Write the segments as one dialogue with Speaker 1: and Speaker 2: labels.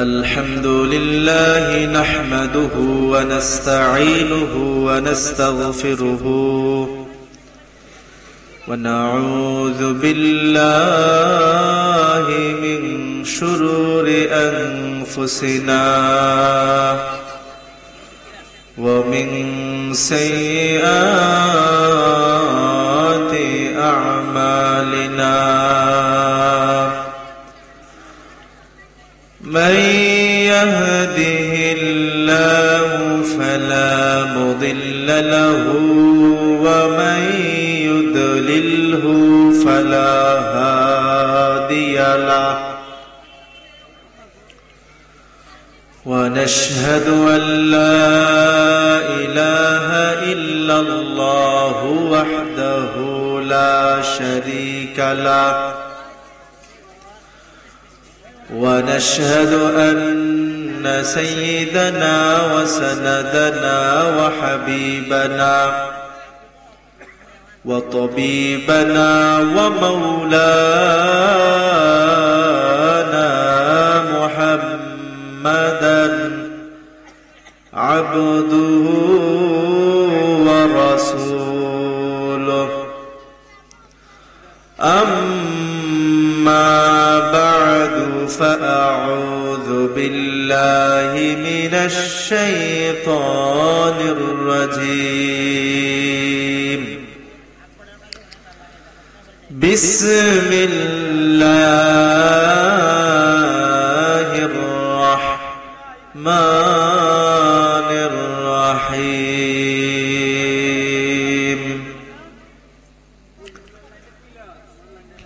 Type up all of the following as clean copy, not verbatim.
Speaker 1: الحمد لله نحمده ونستعينه ونستغفره ونعوذ بالله من شرور أنفسنا ومن سيئات أعمالنا من يهده الله فلا مضل له ومن يضلله فلا هادي له ونشهد أن لا إله إلا الله وحده لا شريك له ونشهد أن سيدنا وسندنا وحبيبنا وطبيبنا ومولانا محمدا عبده ورسوله أما بعد فأعوذ بالله من الشيطان الرجيم بسم الله الرحمن الرحيم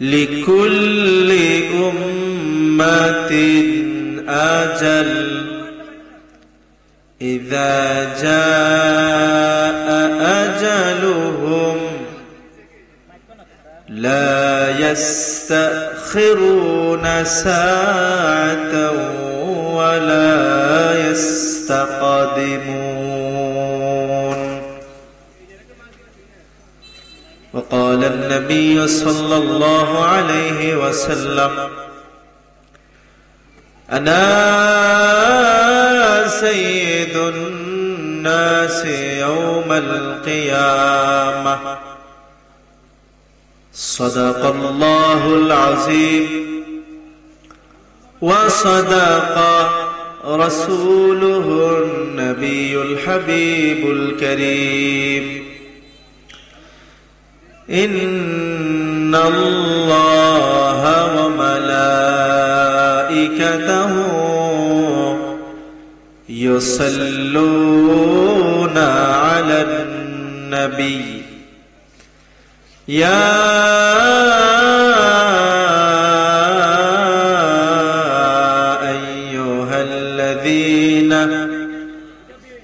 Speaker 1: لكل أمة أجل إذا جاء أجلهم لا يستأخرون ساعة ولا يستقدمون وقال النبي صلى الله عليه وسلم أنا سيد الناس يوم القيامة صدق الله العظيم وصدق رسوله النبي الحبيب الكريم إن الله وملائكته يصلون على النبي يا أيها الذين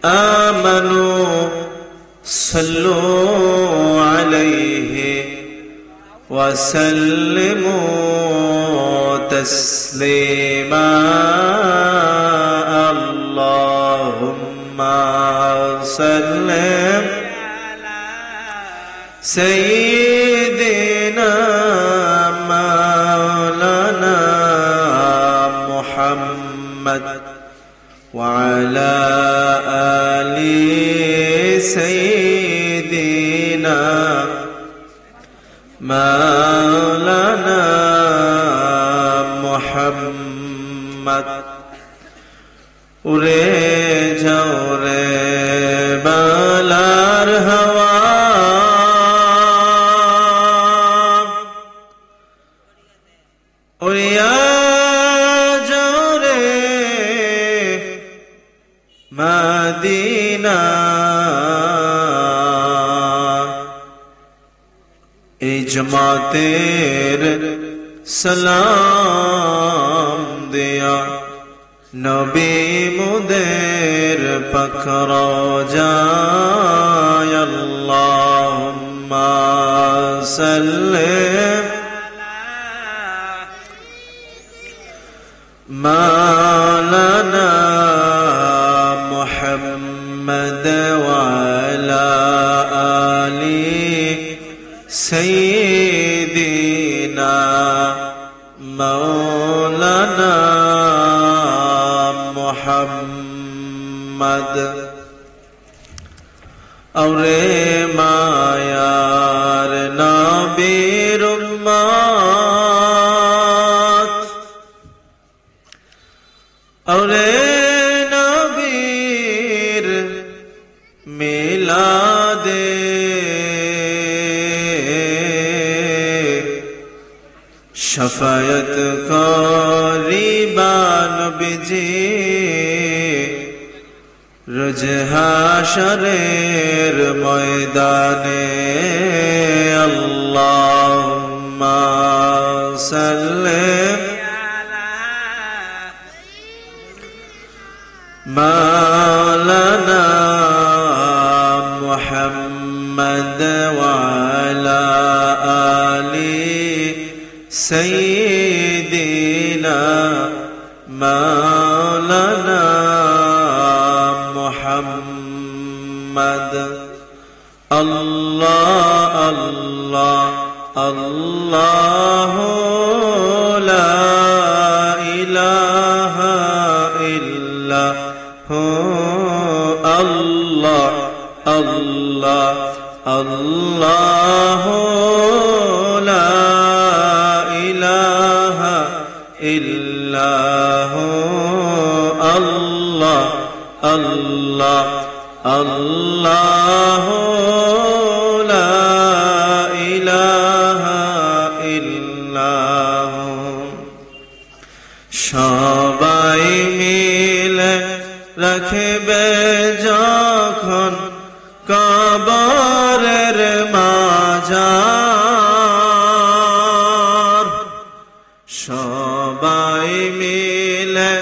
Speaker 1: آمنوا صلوا عليه وسلموا تسليما اللهم صل سيدنا مولانا محمد وعلى آل سيدنا مولانا محمد উড়ে যাও রে বালার হাওয়া উড়িয়া যাও রে মদিনা এই জামাতের সালাম দিয়া নবী মুদের পাখর যায় আল্লাহুম্মা সাল্লি মাওলানা মুহাম্মদ ওয়া আলা আলি সাইয়্যিদিনা مولانا محمد اوره مایار نبیر امت اوره نبیر میلاد شفاعت قریبان بجی রোজ হাশরের ময়দানে আল্লাহুম্মা সাল্লি মাওলানা মুহাম্মদ ওয়া আলা আলি সাইয়্যিদিনা মাওলানা محمد الله الله الله لا إله إلا هو الله الله الله لا إله إلا هو الله الله الله لا إله إلا هو সবাই মিলে রাখবে যখন কবরের মাজার সবাই মিলে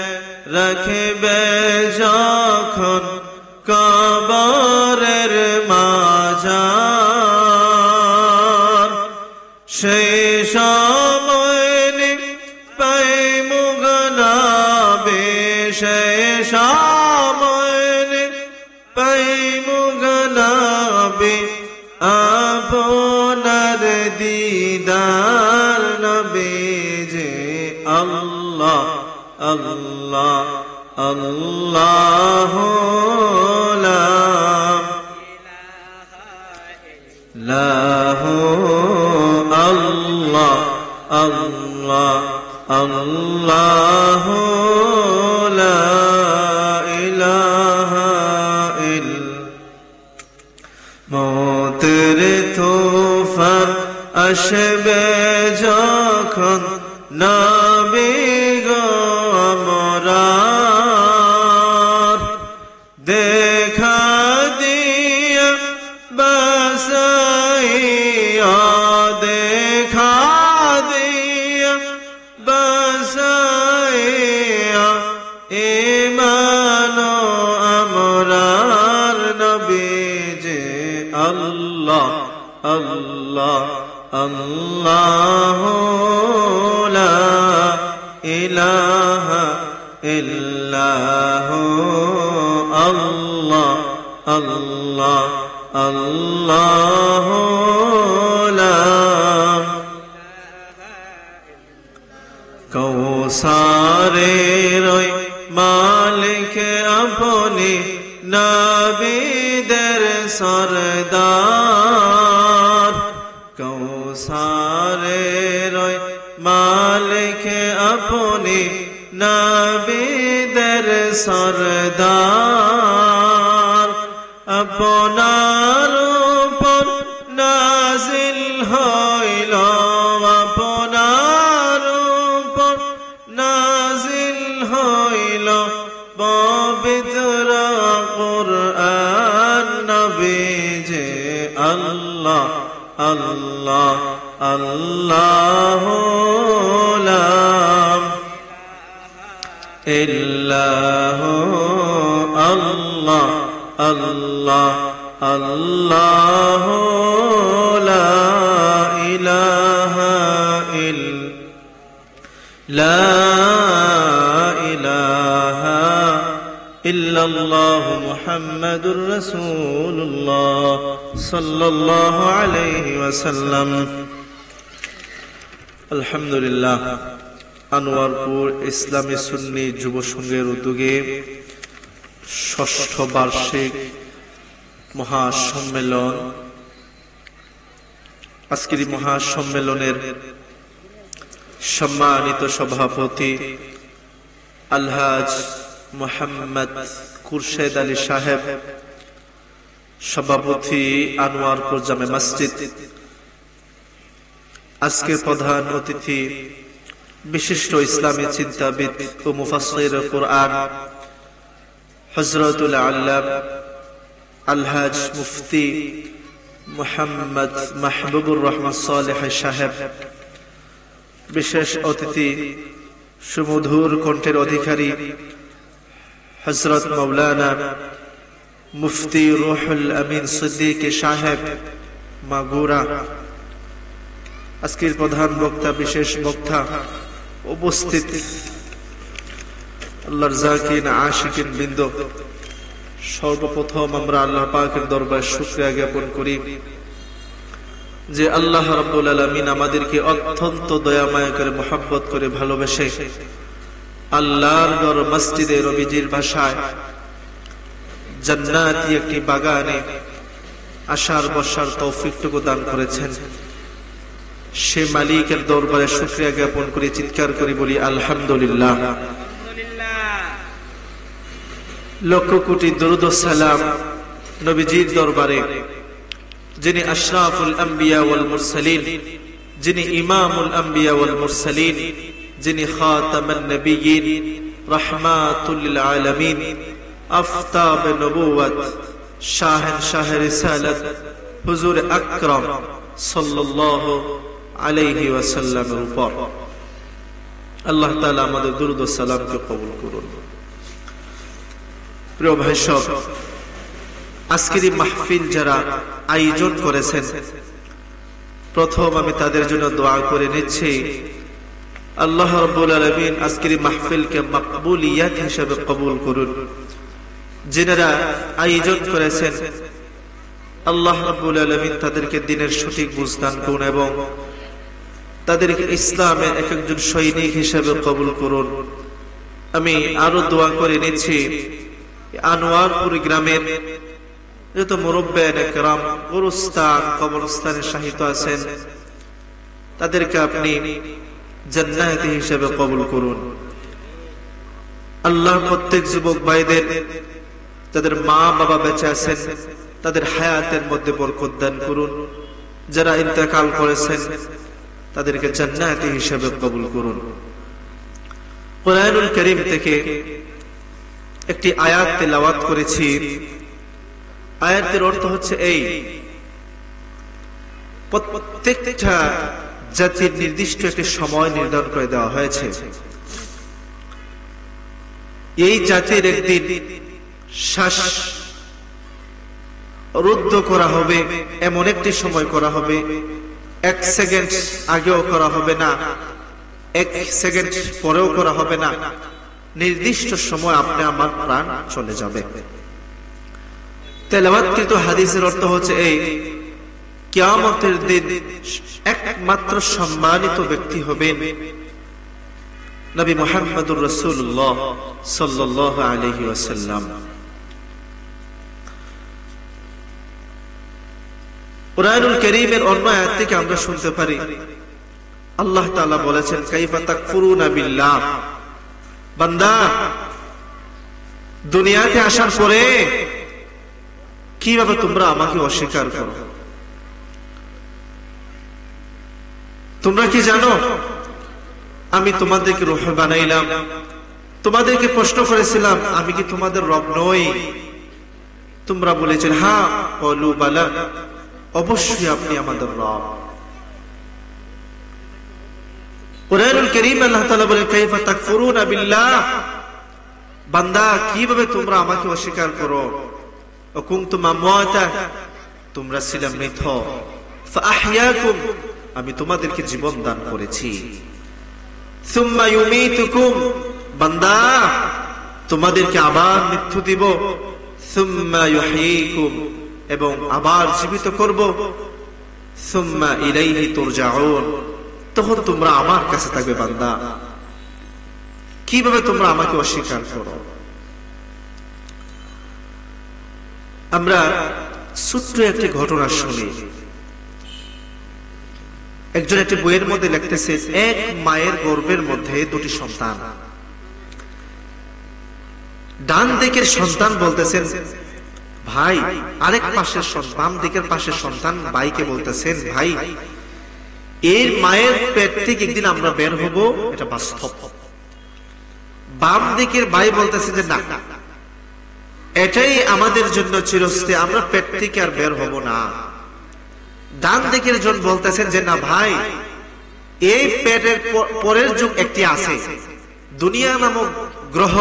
Speaker 1: রাখবে যখন কবরের মাজার সেই সময় পাইমু গনাবে সেই সময় পাইমু গনাবে আপনার দিদার নবী যে আল্লাহ আল্লাহ الله لا إله الله الله الله لا إله إلا موتر توفان আসবে যখন নবী গো আমরার দেখা দিয়া বাসাইয়া দেখা দিয়া বাসাইয়া ঈমান আমরার নবী যে আল্লাহ আল্লাহ الله لا إله إلا هو الله الله الله لا কৌসারের মালিক আপনি নবীদের সরদার কৌসারের মালিক আপনি নবীদের সরদার আপনার উপর নাজিল হইল আপনার উপর নাজিল হইল পবিত্র কুরআন নবী যে আল্লাহ আল্লাহ আল্লাহ লা ইল্লাহু আল্লাহ আল্লাহ আল্লাহ লা ইলাহা ইল্লা ইলাহা ইল্লাল্লাহু মুহাম্মাদুর রাসূলুল্লাহ সাল্লাল্লাহু আলাইহি ওয়াসাল্লাম। আলহামদুলিল্লাহ, আনোয়ারপুর ইসলামী সুন্নি যুব সংঘের উদ্যোগে ষষ্ঠ বার্ষিক মহাসম্মেলন। আজকের এই মহাসম্মেলনের সম্মানিত সভাপতি আলহাজ মোহাম্মদ খুরশেদ আলী সাহেব, সভাপতি আনোয়ারপুর জামে মসজিদ। আজকের প্রধান অতিথি বিশিষ্ট ইসলামী চিন্তাবিদ ও মুফাসসির কুরআন হযরতুল আল্লাম আলহাজ মুফতি মুহাম্মদ মাহবুবুর রহমান সালেহ সাহেব। বিশেষ অতিথি সুমধুর কণ্ঠের অধিকারী হযরত মাওলানা মুফতি রুহুল আমিন সিদ্দিক সাহেব মাগুরা। আজকের প্রধান বক্তা, বিশেষ বক্তা উপস্থিত আল্লাহর জাকির আশিকিন বৃন্দ। সর্বপ্রথম আমরা আল্লাহ পাকের দরবারে শুকরিয়া জ্ঞাপন করি যে আল্লাহ রাব্বুল আলামিন আমাদেরকে অত্যন্ত দয়া মায়া করে, মহব্বত করে, ভালোবেসে আল্লাহর ঘর মসজিদে নবীজির ভাষায় জান্নাতি একটি বাগানে আসার বসার তৌফিকটুকু দান করেছেন। সে মালিকের দরবারে শুকরিয়া জ্ঞাপন করে চিৎকার করে বলি আলহামদুলিল্লাহ। লক্ষ কোটি দরুদ ও সালাম নবীজির দরবারে, যিনি আশরাফুল আম্বিয়া ওয়াল মুরসালিন, যিনি ইমামুল আম্বিয়া ওয়াল মুরসালিন, যিনি খাতামুন নবিয়্যিন, রাহমাতুল লিল আলামিন, আফতাব নবুওয়াত, শাহেনশাহ রিসালাত হুজুর আকরাম সাল্লাল্লাহু আলাইহি ওয়াসাল্লামের উপর আল্লাহ তাআলা আমাদের দরুদ ও সালামকে কবুল করুন। প্রিয় ভাই সব, আজকের এই মাহফিল যারা আয়োজন করেছেন, প্রথম আমি তাদের জন্য দোয়া করে নিচ্ছি আল্লাহ রাব্বুল আলামিন আজকের এই মাহফিলকে মাকবুলিয়াত হিসেবে কবুল করুন। যারা আয়োজন করেছেন আল্লাহ রাব্বুল আলামিন তাদেরকে দ্বীনের সঠিক বুঝ দান করুন এবং তাদেরকে ইসলামের এক একজন সৈনিক হিসেবে কবুল করুন। আমি আরো দোয়া করে নিচ্ছি আনোয়ারপুর গ্রামের যত মুরব্বিয়ান একরাম গুরুস্থান কবরস্থানে শাহিদ আছেন, তাদেরকে আপনি জান্নাতি হিসেবে কবুল করুন। আল্লাহ প্রত্যেক যুবক ভাইদের যাদের মা বাবা বেঁচে আছেন তাদের হায়াতের মধ্যে বরকত দান করুন। যারা ইন্তেকাল করেছেন তাদেরকে জান্নাতি হিসেবে কবুল করুন। কোরআনুল কারীম থেকে একটি আয়াত তেলাওয়াত করেছি। আয়াতের অর্থ হচ্ছে এই, প্রত্যেকটা জাতির নির্দিষ্ট একটি সময় নির্ধারণ করে দেওয়া হয়েছে। এই জাতির একদিন শ্বাস রুদ্ধ করা হবে, এমন একটি সময় করা হবে, এক সেকেন্ড আগেও করা হবে না, এক সেকেন্ড পরেও করা হবে না, নির্দিষ্ট সময় আপনি আমার প্রাণ চলে যাবে। তেলাওয়াতকৃত হাদিসের অর্থ হচ্ছে এই, কিয়ামতের দিন একমাত্র সম্মানিত ব্যক্তি হবেন নবী মুহাম্মদুর রাসূলুল্লাহ সাল্লাল্লাহু আলাইহি ওয়াসাল্লাম। কুরআনুল কারীমের অন্য আয়াত থেকে আমরা শুনতে পারি আল্লাহ তাআলা বলেছেন, কাইফা তাকফুরুনা বিল্লাহ, বান্দা দুনিয়াতে আসার পরে কিভাবে তোমরা আমাকে অস্বীকার করো? তোমরা কি জানো আমি তোমাদেরকে রূহ বানাইলাম, তোমাদেরকে প্রশ্ন করেছিলাম আমি কি তোমাদের রব নই? তোমরা বলেছেন হ্যাঁ, ক্বালু বালা, অবশ্যই আপনি আমাদের রব। কুরআনুল কারীম আল্লাহ তাআলা বলেন, কাইফা তাকফুরুনা বিল্লাহ, বান্দা কিভাবে তোমরা আমাকে অস্বীকার করো? ওয়া কুনতুম আমওয়াতা, তোমরা ছিলে মৃত, ফাআহইয়াকুম, আমি তোমাদেরকে জীবন দান করেছি। সুম্মা ইউমীতুকুম, বান্দা তোমাদেরকে আবার মৃত্যু দিব। সুম্মা ইউহয়ীকুম, এবং আবার জীবিত করব। সুম্মা ইলাইহি তুরজাউন, তখন তোমরা আমার কাছে থাকবে। বান্দা কিভাবে তোমরা আমাকে অস্বীকার করো? আমরা ছোট্ট একটি ঘটনা শুনি। একজন একটি বইয়ের মধ্যে লিখতেছে, এক মায়ের গর্ভের মধ্যে দুটি সন্তান। ডান দিকের সন্তান বলতেছেন ভাই, আরেক পাশের বাম দিকের পাশের সন্তান ভাইকে বলতেছেন, ভাই এর মায়ের পেট থেকে একদিন আমরা বের হব, এটা বাস্তব। বাম দিকের ভাই বলতেছে যে না, এটাই আমাদের জন্য চিরস্থায়ী, আমরা পেট থেকে আর বের হব না। ডান দিকের জন বলতেছেন যে না ভাই, এই পেটের পরের যুগ একটি আছে, দুনিয়া নামক গ্রহ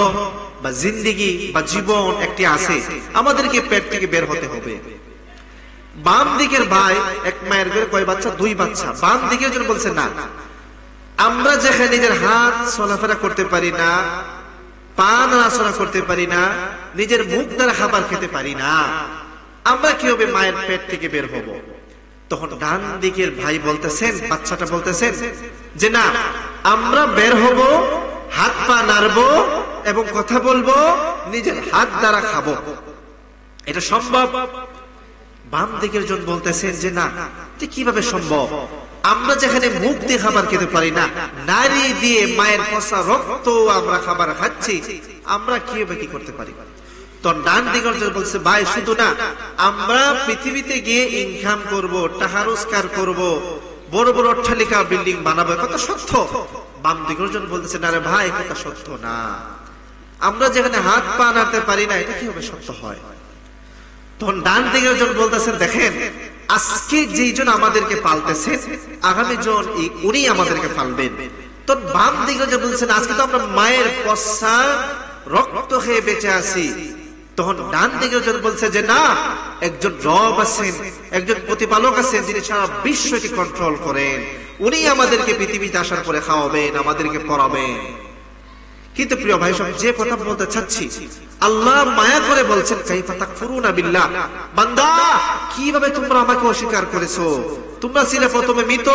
Speaker 1: বা জিন্দেগি বা জীবন একটি আছে, আমাদেরকে পেট থেকে বের হতে হবে। বাম দিকের ভাই, এক মায়ের ঘরে কয় বাচ্চা? দুই বাচ্চা। বাম দিকের জন বলছে না, আমরা যেখানে নিজের হাত চলাফেরা করতে পারি না, পা নাড়াচড়া করতে পারি না, নিজের মুখ দ্বারা খাবার খেতে পারি না, আমরা কিভাবে মায়ের পেট থেকে বের হব? তখন ডান দিকের ভাই বলতেছেন, বাচ্চাটা বলতেছেন যে না, আমরা বের হব, হাত পা নাড়বো এবং কথা বলবো, নিজের হাত দ্বারা খাবো, এটা সম্ভব। বাম দিকের জন বলতেছেন যে না, কিভাবে সম্ভব? আমরা যেখানে মুখ দিয়ে খাবার খেতে পারি না, নারী দিয়ে মায়ের পচা রক্ত আমরা খাবার খাচ্ছি, আমরা কিভাবে কি করতে পারি? তো ডান দিকের জন বলছে, ভাই শুধু না, আমরা পৃথিবীতে গিয়ে ইনকাম করব, টাকা রোজগার করব, বড় বড় অট্টালিকা বিল্ডিং বানাবো, কথা সত্য। বাম দিকের জন বলতেছে না রে ভাই, কথা সত্য না, আমরা যেখানে হাত পা নাড়তে পারি না, এটা কিভাবে সত্য হয়? তখন ডান দিকের জন বলতেছেন, দেখেন আজকে যেজন আমাদেরকে পালতেছেন, আগামী জন উনি আমাদেরকে পালবেন। তো বাম দিকে যে বলছেন, আজকে তো আমরা মায়ের পচা রক্ত খেয়ে বেঁচে আছি। তখন ডান দিকে জন বলছে যে না, একজন রব আছেন, একজন প্রতিপালক আছেন, যিনি সারা বিশ্বকে কন্ট্রোল করেন, উনি আমাদেরকে পৃথিবীতে আসার পরে খাওয়াবেন, আমাদেরকে পড়াবেন। কিন্তু প্রিয় ভাই সব, যে কথা বলতে চাচ্ছি, আল্লাহ মায়া করে বলছেন, কাইফা তাকফুরুনা বিল্লাহ, বান্দা কিভাবে তোমরা আমাকে অস্বীকার করেছো? তোমরা ছিলে প্রথমে মৃত,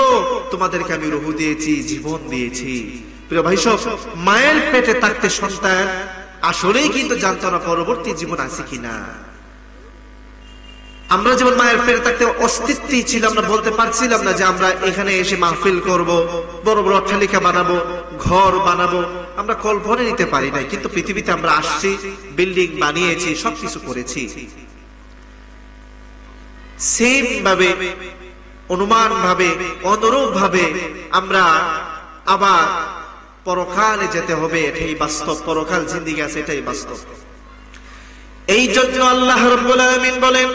Speaker 1: তোমাদেরকে আমি রূহ দিয়েছি, জীবন দিয়েছি। প্রিয় ভাই সব, মায়ের পেটে থাকতে সন্তান আসলেই কিন্তু জানতো না পরবর্তী জীবন আছে কিনা। আমরা যেমন মায়ের পেটে থাকতে অস্তিত্বই ছিলাম না, বলতে পারছিলাম না যে আমরা এখানে এসে মাহফিল করব, বড় বড় অট্টালিকা বানাবো, ঘর বানাবো, আমরা কল্পনা নিতে পারি নাই। কিন্তু পৃথিবীতে আমরা আসছি, বিল্ডিং বানিয়েছি, সবকিছু করেছি। সেম ভাবে, অনুমান ভাবে, অনুরূপ ভাবে আমরা আবার পরকালে যেতে হবে, এটাই বাস্তব। পরকাল জিন্দেগি আছে, এটাই বাস্তব। এই জন্য আল্লাহ রাব্বুল আলামিন বলেন,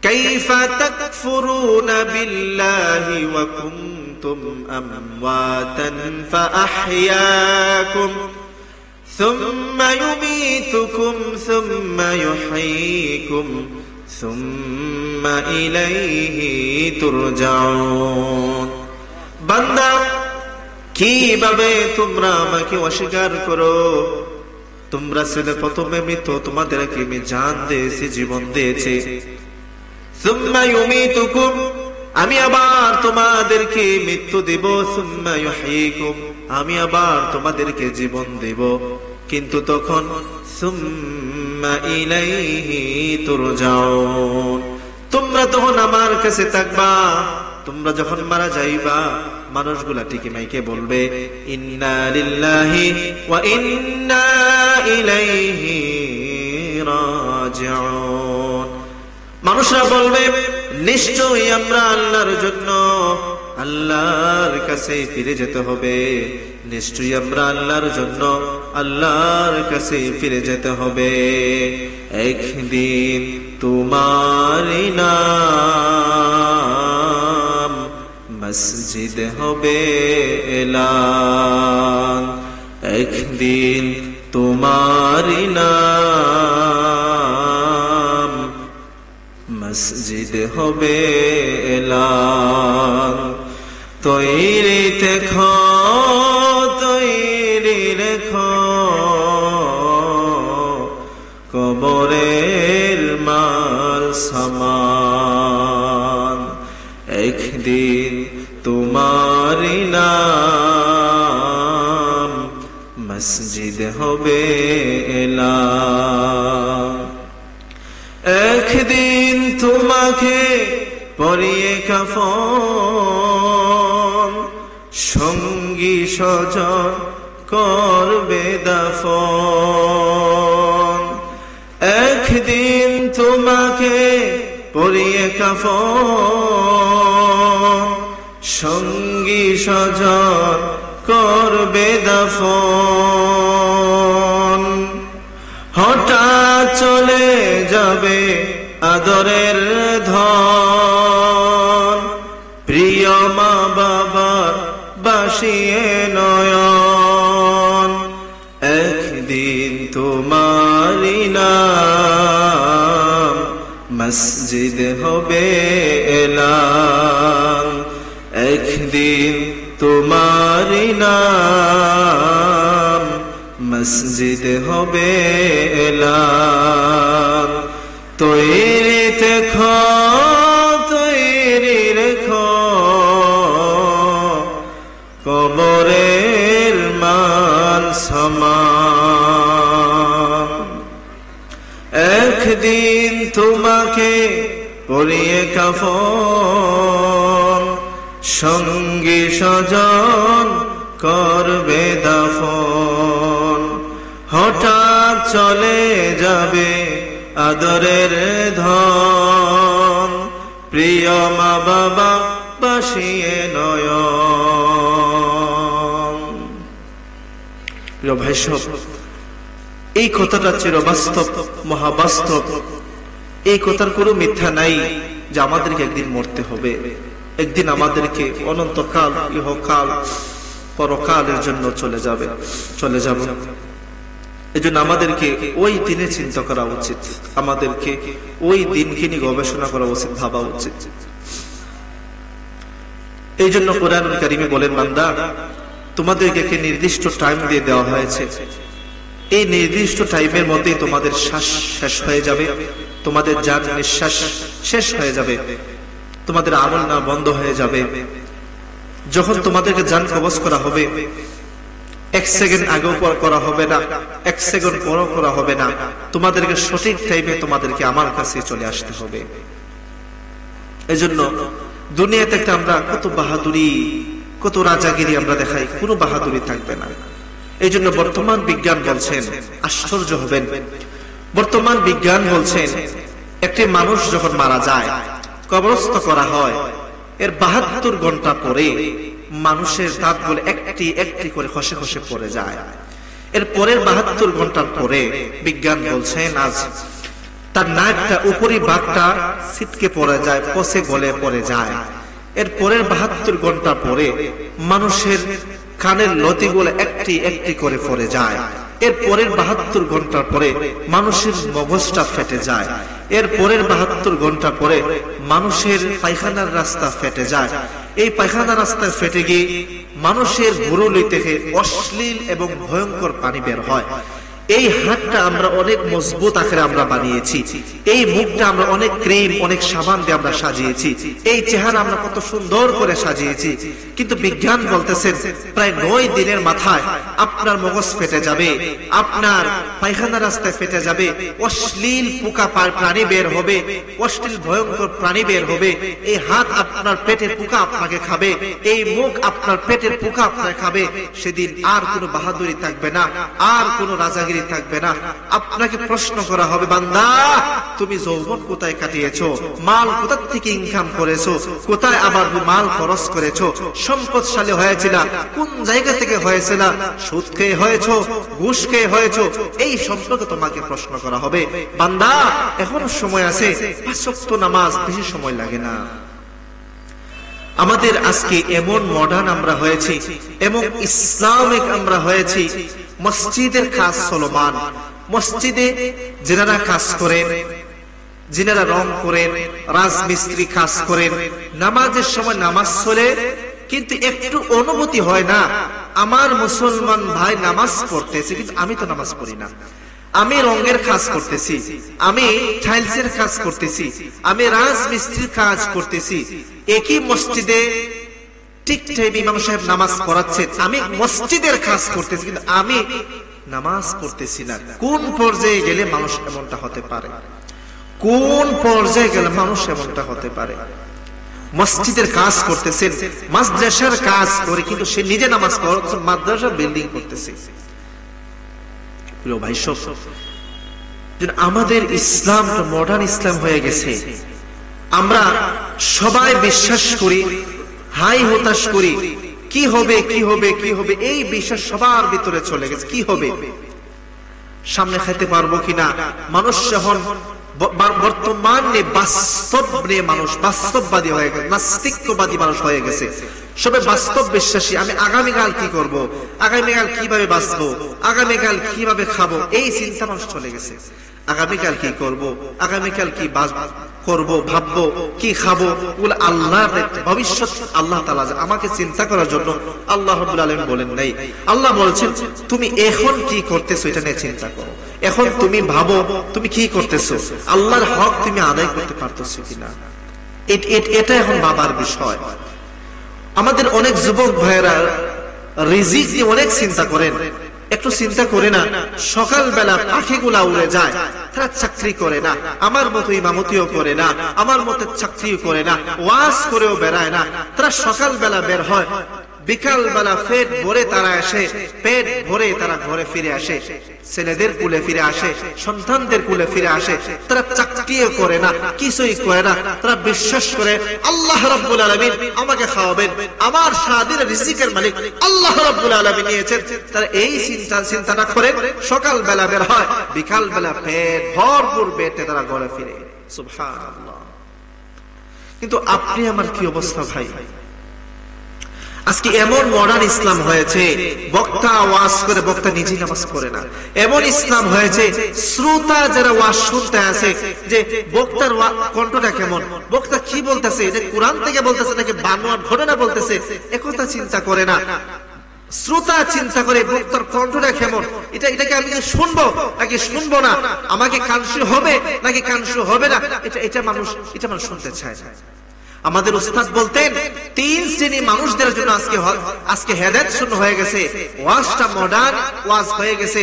Speaker 1: কাইফা তাকফুরুনা বিল্লাহি ওয়া কুনতুম আমওয়াতান ফাআহইয়াকুম সুম্মা ইউমীতুকুম সুম্মা ইউহয়ীকুম সুম্মা ইলাইহি তুরজাউন। বান্দা, কিভাবে তোমরা আমাকে অস্বীকার করো? তোমরা ছিলে প্রথমে মৃত, তোমাদেরকে আমি জান দিয়েছি, জীবন দিয়েছি। সুম্মা ইউমীতুকুম, আমি আবার তোমাদেরকে মৃত্যু দেব। সুম্মা ইউহয়ীকুম, আমি আবার তোমাদেরকে জীবন দেব। কিন্তু তখন সুম্মা ইলাইহি তুরজাউন, তোমরা তখন আমার কাছে থাকবা। তোমরা যখন মারা যাইবা, মানুষগুলা টিকে মাইকে বলবে, ইন্না লিল্লাহি ওয়া ইন্না ইলাইহি রাজিউন। মানুষরা বলবে, নিশ্চয়ই আমরা আল্লাহর জন্য আল্লাহর কাছে ফিরে যেতে হবে, নিশ্চয়ই আমরা আল্লাহর জন্য আল্লাহর কাছে ফিরে যেতে হবে। একদিন তোমারই নাম মসজিদ হবে এলান, একদিন তোমারই নাম মসজিদ হবে এলান। তৈরি থেকো, তৈরি রেখো, কবরের মাল সামান, একদিন তোমারই নাম হবে এলান। একদিন তোমাকে পরিয়ে কাফন, সঙ্গী স্বজন করবে দাফন। একদিন তোমাকে পরিয়ে কাফন, সঙ্গী স্বজন করবে দাফন। হঠাৎ চলে যাবে আদরের ধন, প্রিয় মা বাবার বাসিয়ে নয়ন। একদিন তোমারি নাম মসজিদ হবে এলান। একদিন তোমারি নাম মসজিদ হবে এলান। তৈরি দেখো, তৈরি রেখো, কবরের মান সমান। একদিন তোমাকে পরিয়ে কাফন, সঙ্গী স্বজন করবে দাফন। হঠাৎ চলে যাবে আদরের ধন, প্রিয় মা বাবা বাসিয়ে নয়ন। প্রিয় ভাই সব, এই কথাটা চিরবাস্তব, মহাবাস্তব। এই কথার কোনো মিথ্যা নাই যে আমাদেরকে একদিন মরতে হবে। একদিন আমাদেরকে অনন্তকাল, ইহকাল, পরকালের জন্য চলে যাব। এজন্য আমাদেরকে ওই দিনে চিন্তা করা উচিত, আমাদেরকে ওই দিনকে নিয়ে গবেষণা করা উচিত, ভাবা উচিত। এই জন্য কোরআনুল কারীমে বলেন, বান্দা তোমাদেরকে একটি নির্দিষ্ট টাইম দিয়ে দেওয়া হয়েছে। এই নির্দিষ্ট টাইমের মধ্যে তোমাদের শ্বাস শেষ হয়ে যাবে, তোমাদের জান নিঃশ্বাস শেষ হয়ে যাবে, তোমাদের আমল না বন্ধ হয়ে যাবে। যখন তোমাদেরকে জান কবজ করা হবে, এক সেকেন্ড আগেও করা হবে না, এক সেকেন্ড পরও করা হবে না। তোমাদেরকে সঠিক টাইমে তোমাদেরকে আমার কাছে চলে আসতে হবে। এজন্য দুনিয়াতে একটা আমরা কত বাহাদুরি, কত রাজাগিরি আমরা দেখাই, কোনো বাহাদুরি থাকবে না। এই জন্য বর্তমান বিজ্ঞান বলছেন, আশ্চর্য হবেন, বর্তমান বিজ্ঞান বলছেন একটি মানুষ যখন মারা যায়, কবরস্থ করা হয়, এর ৭২ ঘন্টা পরে মানুষের দাঁতগুলো একটি একটি করে খসে খসে পড়ে যায়। এর পরের ৭২ ঘন্টার পরে বিজ্ঞান বলছেন আজ তার নাকটা, উপরি ভাগটা ছিটকে পড়ে যায়, পচে গলে পড়ে যায়। এর পরের ৭২ ঘন্টা পরে মানুষের কানের লতিগুলো একটি একটি করে পড়ে যায়। এর পরের ৭২ ঘন্টা পরে মানুষের মগজটা ফেটে যায়। এর পরের ৭২ ঘন্টা পরে মানুষের পায়খানার রাস্তা ফেটে যায়। এই পায়খানার রাস্তায় ফেটে গিয়ে মানুষের গুরুলি থেকে অশ্লীল এবং ভয়ঙ্কর পানি বের হয়। এই হাতটা আমরা অনেক মজবুত আকারে আমরা বানিয়েছি, এই মুখটা আমরা অনেক ক্রিম, অনেক সাবান দিয়ে আমরা সাজিয়েছি, এই চেহারা আমরা কত সুন্দর করে সাজিয়েছি। কিন্তু বিজ্ঞান বলতেছেন প্রায় ৯ দিনের মাথায় আপনার মগজ ফেটে যাবে, আপনার পায়খানা রাস্তায় ফেটে যাবে, অশ্লীল পোকা প্রাণী বের হবে, অশ্লীল ভয়ঙ্কর প্রাণী বের হবে। এই হাত আপনার পেটের পোকা আপনাকে খাবে, এই মুখ আপনার পেটের পোকা আপনাকে খাবে। সেদিন আর কোনো বাহাদুরি থাকবে না, আর কোনো রাজাগিরি থাকবে না। আপনাকে প্রশ্ন করা হবে, বান্দা তুমি যৌবন কোথায় কাটিয়েছো, মাল কোথা থেকে ইনকাম করেছো, কোথায় আবার মাল খরচ করেছো, সম্পদশালী হয়েছিল কোন জায়গা থেকে হয়েছিল, সুদ খেয়ে হয়েছো, ঘুষ খেয়ে হয়েছো, এই সম্পর্কে তোমাকে প্রশ্ন করা হবে। বান্দা এখনো সময় আছে, ৫ ওয়াক্ত নামাজ বেশি সময় লাগে না। আমাদের আজকে এমন মডার্ন আমরা হয়েছি, এমন ইসলামিক আমরা হয়েছি, মসজিদের কাজ চলমান, মসজিদে যেনারা কাজ করেন, যিনারা রং করেন, রাজমিস্ত্রি কাজ করেন, নামাজের সময় নামাজ চলে, কিন্তু একটু অনুভূতি হয় না আমার মুসলমান ভাই নামাজ পড়তেছে কিন্তু আমি তো নামাজ পড়ি না। আমি রঙের কাজ করতেছি, আমি টাইলসের কাজ করতেছি, আমি রাজমিস্ত্রির কাজ করতেছি, একই মসজিদে ঠিক টাইমে ইমাম সাহেব নামাজ পড়াচ্ছেন, আমি মসজিদের কাজ করতেছি কিন্তু আমি নামাজ পড়তেছি না। কোন পর্যায়ে গেলে মানুষ এমনটা হতে পারে? কোন পর্যায়ে গেলে মানুষ এমনটা হতে পারে? মসজিদের কাজ করতেছেন, মাদ্রাসার কাজ করে, কিন্তু সে নিজে নামাজ পড়ছে, মাদ্রাসা বিল্ডিং করতেছে। প্রিয় ভাই সব, আমাদের ইসলাম মডার্ন ইসলাম হয়ে গেছে। আমরা সবাই বিশ্বাস করি, হাই হতাশ করি, কি হবে কি হবে কি হবে, এই বিশ্বাস সবার ভিতরে চলে গেছে। কি হবে, সামনে খেতে পারবো কিনা। মানুষ যখন বর্তমানে বাস্তব নিয়ে মানুষ বাস্তববাদী হয়ে গেছে, নাস্তিকবাদী মানুষ হয়ে গেছে। সবাই বাস্তব বিশ্বাসী। আমি আগামীকাল কি করব, আগামীকাল কিভাবে বাঁচবো, আগামীকাল কিভাবে খাবো, এই চিন্তা মানুষ চলে গেছে। আগামীকাল কি করব, আগামীকাল কি করব, ভাববো কি খাবো, ওগুলো আল্লাহর ভবিষ্যৎ। আল্লাহ তাআলা আমাকে চিন্তা করার জন্য আল্লাহ রাব্বুল আলামিন বলেন নাই। আল্লাহ বলছেন তুমি এখন কি করতেছো এটা নিয়ে চিন্তা করো। এখন তুমি ভাবো তুমি কি করতেছো, আল্লাহর হক তুমি আদায় করতে পারতেছো কিনা, এটা এখন ভাবার বিষয়। আমাদের অনেক যুবক ভাইয়েরা রিজিক নিয়ে অনেক চিন্তা করেন। একটু চিন্তা করে না, সকালবেলা পাখিগুলা উড়ে যায়, তারা চাকরি করে না, আমার মতো ইমামতিও করে না, আমার মতো চাকরিও করে না, ওয়াজ করেও বেড়ায় না। তারা সকালবেলা বের হয়, বিকাল বেলা পেট ভরে তারা আসে, পেট ভরে তারা ঘরে ফিরে আসে, ছেলেদের কুলে ফিরে আসে, সন্তানদের কুলে ফিরে আসে। তারা চাকরিও করে না, কিছুই করে না। তারা বিশ্বাস করে আল্লাহ রাব্বুল আলামিন আমাকে খাওয়াবেন, আমার সারাদিন রিজিকের মালিক আল্লাহ রাব্বুল আলামিন নিয়েছেন। তারা এই চিন্তা করে সকাল বেলা বের হয়, বিকাল বেলা পেট ভরপুর পেটে তারা ঘরে ফিরে। সুবহানাল্লাহ। কিন্তু আপনি আমার কি অবস্থা ভাই? আজকে এমন মডার্ন ইসলাম হয়েছে, বক্তা ওয়াজ করে, বক্তা নিজে নামাজ পড়ে না। এমন ইসলাম হয়েছে, শ্রোতা যারা ওয়াজ শুনতে আসে, যে বক্তার কণ্ঠটা কেমন, বক্তা কি বলতেছে, এটা কোরআন থেকে বলতেছে নাকি বানোয়াট ঘটনা বলতেছে, একথা চিন্তা করে না। শ্রোতা চিন্তা করে বক্তার কণ্ঠটা কেমন, এটাকে আমি শুনবো নাকি শুনবো না, আমাকে কানসু হবে নাকি কানসু হবে না, এটা মানুষ শুনতে চায় না। আমাদের উস্তাদ বলতেন তিন শ্রেণী মানুষদের জন্য আজকে হেদায়েত শূন্য হয়ে গেছে। ওয়াজটা মডার্ন ওয়াজ হয়ে গেছে,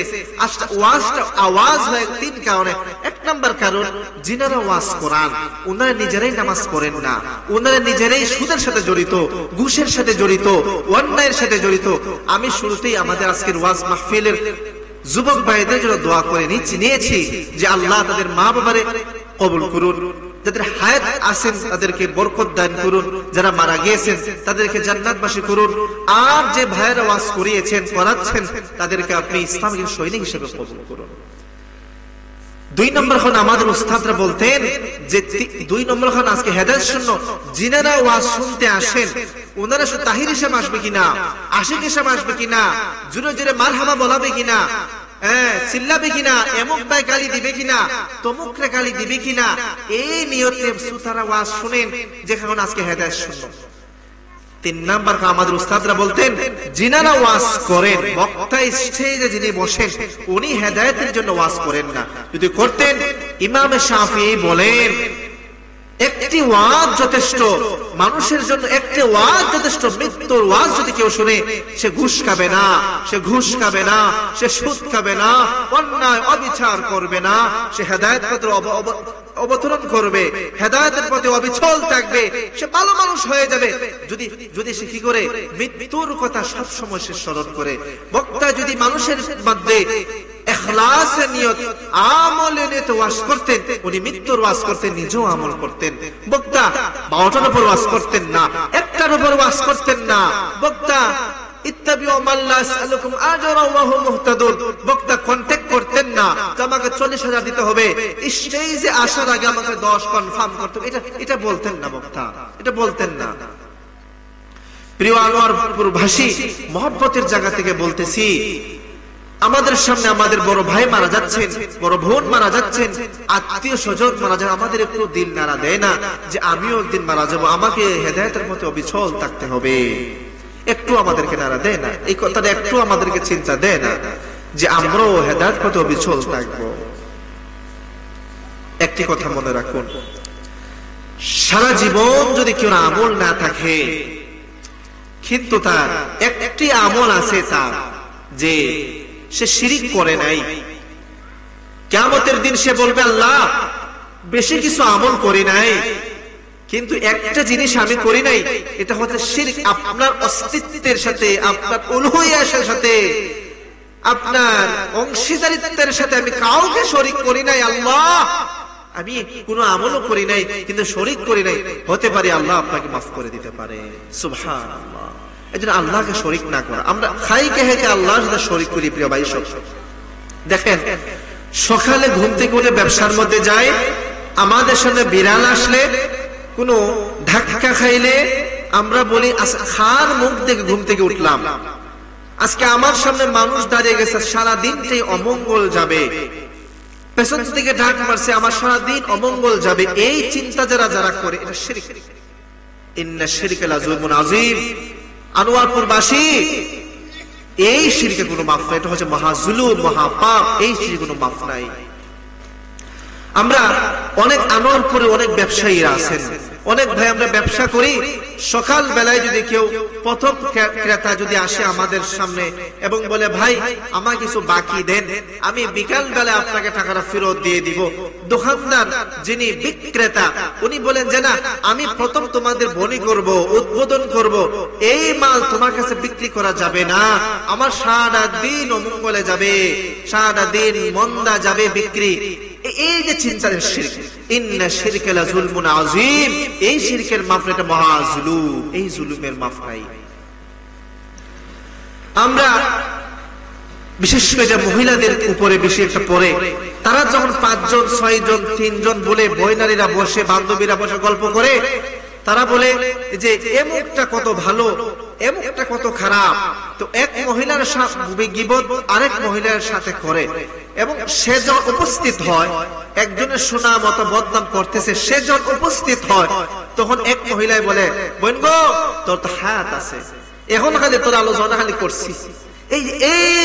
Speaker 1: ওয়াজটা আওয়াজ হয়ে তিন কারণে। এক নাম্বার কারণ, যিনারা ওয়াজ করান ওনারা নিজেরাই নামাজ পড়েন না, ওনারা নিজেরাই সুদের সাথে জড়িত, ঘুষের সাথে জড়িত, অন্যায়ের সাথে জড়িত। আমি শুরুতেই আমাদের আজকের ওয়াজ মাহফিলের যুবক ভাইদের জন্য দোয়া করে নিয়েছি যে আল্লাহ তাদের মা বাবারে কবুল করুন, যাদের হায়াত আছেন তাদেরকে বরকত দান করুন, যারা মারা গিয়েছেন তাদেরকে জান্নাতবাসী করুন। আর যে ভাইয়েরা ওয়াজ করিয়েছেন করাচ্ছেন তাদেরকে আপনি ইসলামের সৈনিক হিসেবে কবুল করুন। দুই নম্বর হন, আমাদের উস্তাদরা বলতেন যে দুই নম্বর হন আজকে হেদায়েত শূন্য যিনারা ওয়াজ শুনতে আসেন, ওনারা শুধু তাহির হিসেবে আসবে কিনা, আশিক হিসেবে আসবে কিনা, জোরে জোরে মারহাবা বলাবে কিনা, চিল্লাবে কিনা, এমক ভাই গালি দিবে কিনা, তমুকরে গালি দিবে কিনা, এই নিয়তে শ্রোতারা ওয়াজ শুনেন, যেখানে আজকে হেদায়েত শূন্য। তিন নাম্বার আমাদের উস্তাদরা বলতেন যিনারা ওয়াজ করেন, বক্তা স্টেজে যিনি বসেন, উনি হেদায়েতের জন্য ওয়াজ করেন না। যদি করতেন, ইমাম শাফিঈ বলেন একটি ওয়াজ যথেষ্ট, মানুষের জন্য একটি ওয়াজ যথেষ্ট। মৃত্যুর ওয়াজ যদি কেউ শুনে, সে ঘুষ খাবে না, সে ঘুষ খাবে না, সে সুদ খাবে না, অন্যায় অবিচার করবে না, সে হেদায়েত পথে অবতরণ করবে, হেদায়েতের পথে অবিচল থাকবে, সে ভালো মানুষ হয়ে যাবে। যদি সে কি করে, মৃত্যুর কথা সব সময় সে স্মরণ করে। বক্তা যদি মানুষের মধ্যে ইখলাসের নিয়ত, আমলের নিয়তে ওয়াজ করতেন, উনি মৃত্যুর ওয়াজ করতেন, নিজেও আমল করতেন। বক্তা 12টার উপর ওয়াজ করতেন না, একটার উপর ওয়াজ করতেন না। বক্তা ইত্তাবিউ মান লা ইয়াসআলুকুম আজরা ওয়া হুম মুহতাদুন, বক্তা কন্টাক্ট করতেন না যে আমাকে 40,000 দিতে হবে, স্টেজে আসার আগে আমাকে 10 কনফার্ম করতে হবে, এটা বলতেন না বক্তা, এটা বলতেন না। প্রিয় আনোয়ারপুর ভাষী মহব্বতের জায়গা থেকে বলতেছি, আমাদের সামনে আমাদের বড় ভাই মারা যাচ্ছেন, বড় বোন মারা যাচ্ছেন, আত্মীয় স্বজন মারা যায়, আমাদের একটু দিল নাড়া দেয় না যে আমিও একদিন মারা যাব, আমাকে হেদায়েতের মতো অবিচল থাকতে হবে। একটু আমাদেরকে নাড়া দেয় না, এই কথাটা একটু আমাদেরকে চিন্তা দেয় না যে আমরাও হেদায়েত পথে অবিচল থাকবো। একটি কথা মনে রাখুন, সারা জীবন যদি কেউ আমল না থাকে, কিন্তু তার একটি আমল আছে, তার যে সে শিরিক করে নাই। কিয়ামতের দিন সে বলবে, আল্লাহ বেশি কিছু আমল করি নাই, কিন্তু একটা জিনিস আমি করি নাই, এটা হচ্ছে শিরক। আপনার অস্তিত্বের সাথে, আপনার উলুহিয়াতের সাথে, আপনার অংশীদারিত্বের সাথে আমি কাউকে শরীক করি নাই আল্লাহ। আমি কোনো আমলও করি নাই, কিন্তু শরীক করি নাই। হতে পারে আল্লাহ আপনাকে মাফ করে দিতে পারে। সুবহানাল্লাহ। এজন্য আল্লাহকে শরীক না করা। আমরা খাই খেয়ে আল্লাহর সাথে শরীক করি। প্রিয় ভাই সব দেখেন, সকালে ঘুম থেকে উঠে ব্যবসার মধ্যে যায়, আমাদের সামনে বিড়াল আসলে, কোনো ধাক্কা খাইলে আমরা বলি খার মুখ থেকে ঘুম থেকে উঠলাম। আজকে আমার সামনে মানুষ দাঁড়িয়ে গেছে, সারা দিনটাই অমঙ্গল যাবে, পেছন থেকে ঢাক মারছে, আমার সারা দিন অমঙ্গল যাবে। এই চিন্তা যারা করে, এটা শিরক। ইন্না শিরকা লাযুলমুন আযীম। আনোয়ারপুরবাসী, এই শিরকে কোনো মাফ নাই। এটা হচ্ছে মহাজুলুম, মহাপাপ। এই শিরকে কোনো মাফ নাই। আমরা অনেক আনোয়ারপুরে অনেক ব্যবসায়ীরা আছেন, অনেক ভাই আমরা ব্যবসা করি। সকাল বেলায় যদি কেউ প্রথম ক্রেতা যদি আসে আমাদের সামনে এবং বলে, ভাই আমার কিছু বাকি দেন, আমি বিকাল বেলায় আপনাকে টাকাটা ফেরত দিয়ে দিব। দোকানদার যিনি বিক্রেতা, উনি বলেন যে না, আমি প্রথম তোমাদের বনি করব, উদ্বোধন করব, এই মাল তোমার কাছে বিক্রি করা যাবে না, আমার সারা দিন অমঙ্গলে যাবে, সারা দিন মন্দা যাবে বিক্রি। এই যে চিন্তার শিরক, ইন্না শিরকা লাযুলমুন আযীম। এই শিরকের মাফ, এটা মহাজুলুম। এই জুলুমের মাফ নাই। আমরা বিশেষ করে যে মহিলাদের উপরে বেশি একটা পড়ে, তারা যখন 5 জন 6 জন 3 জন বলে বইনারীরা বসে, বান্ধবীরা বসে গল্প করে, তারা বলে যে এমুকটা কত ভালো, এমুকটা কত খারাপ। তো এক মহিলার সাথে গীবত আরেক মহিলার সাথে করে, এবং সে যখন উপস্থিত হয়, একজনের শোনা মতো বদনাম করতেছে, সে যখন উপস্থিত হয়, তখন এক মহিলাই বলে, বোন গো, তোর তো হায়াত আছে, এখন খালি তোর আলোচনা খালি করছিস। এই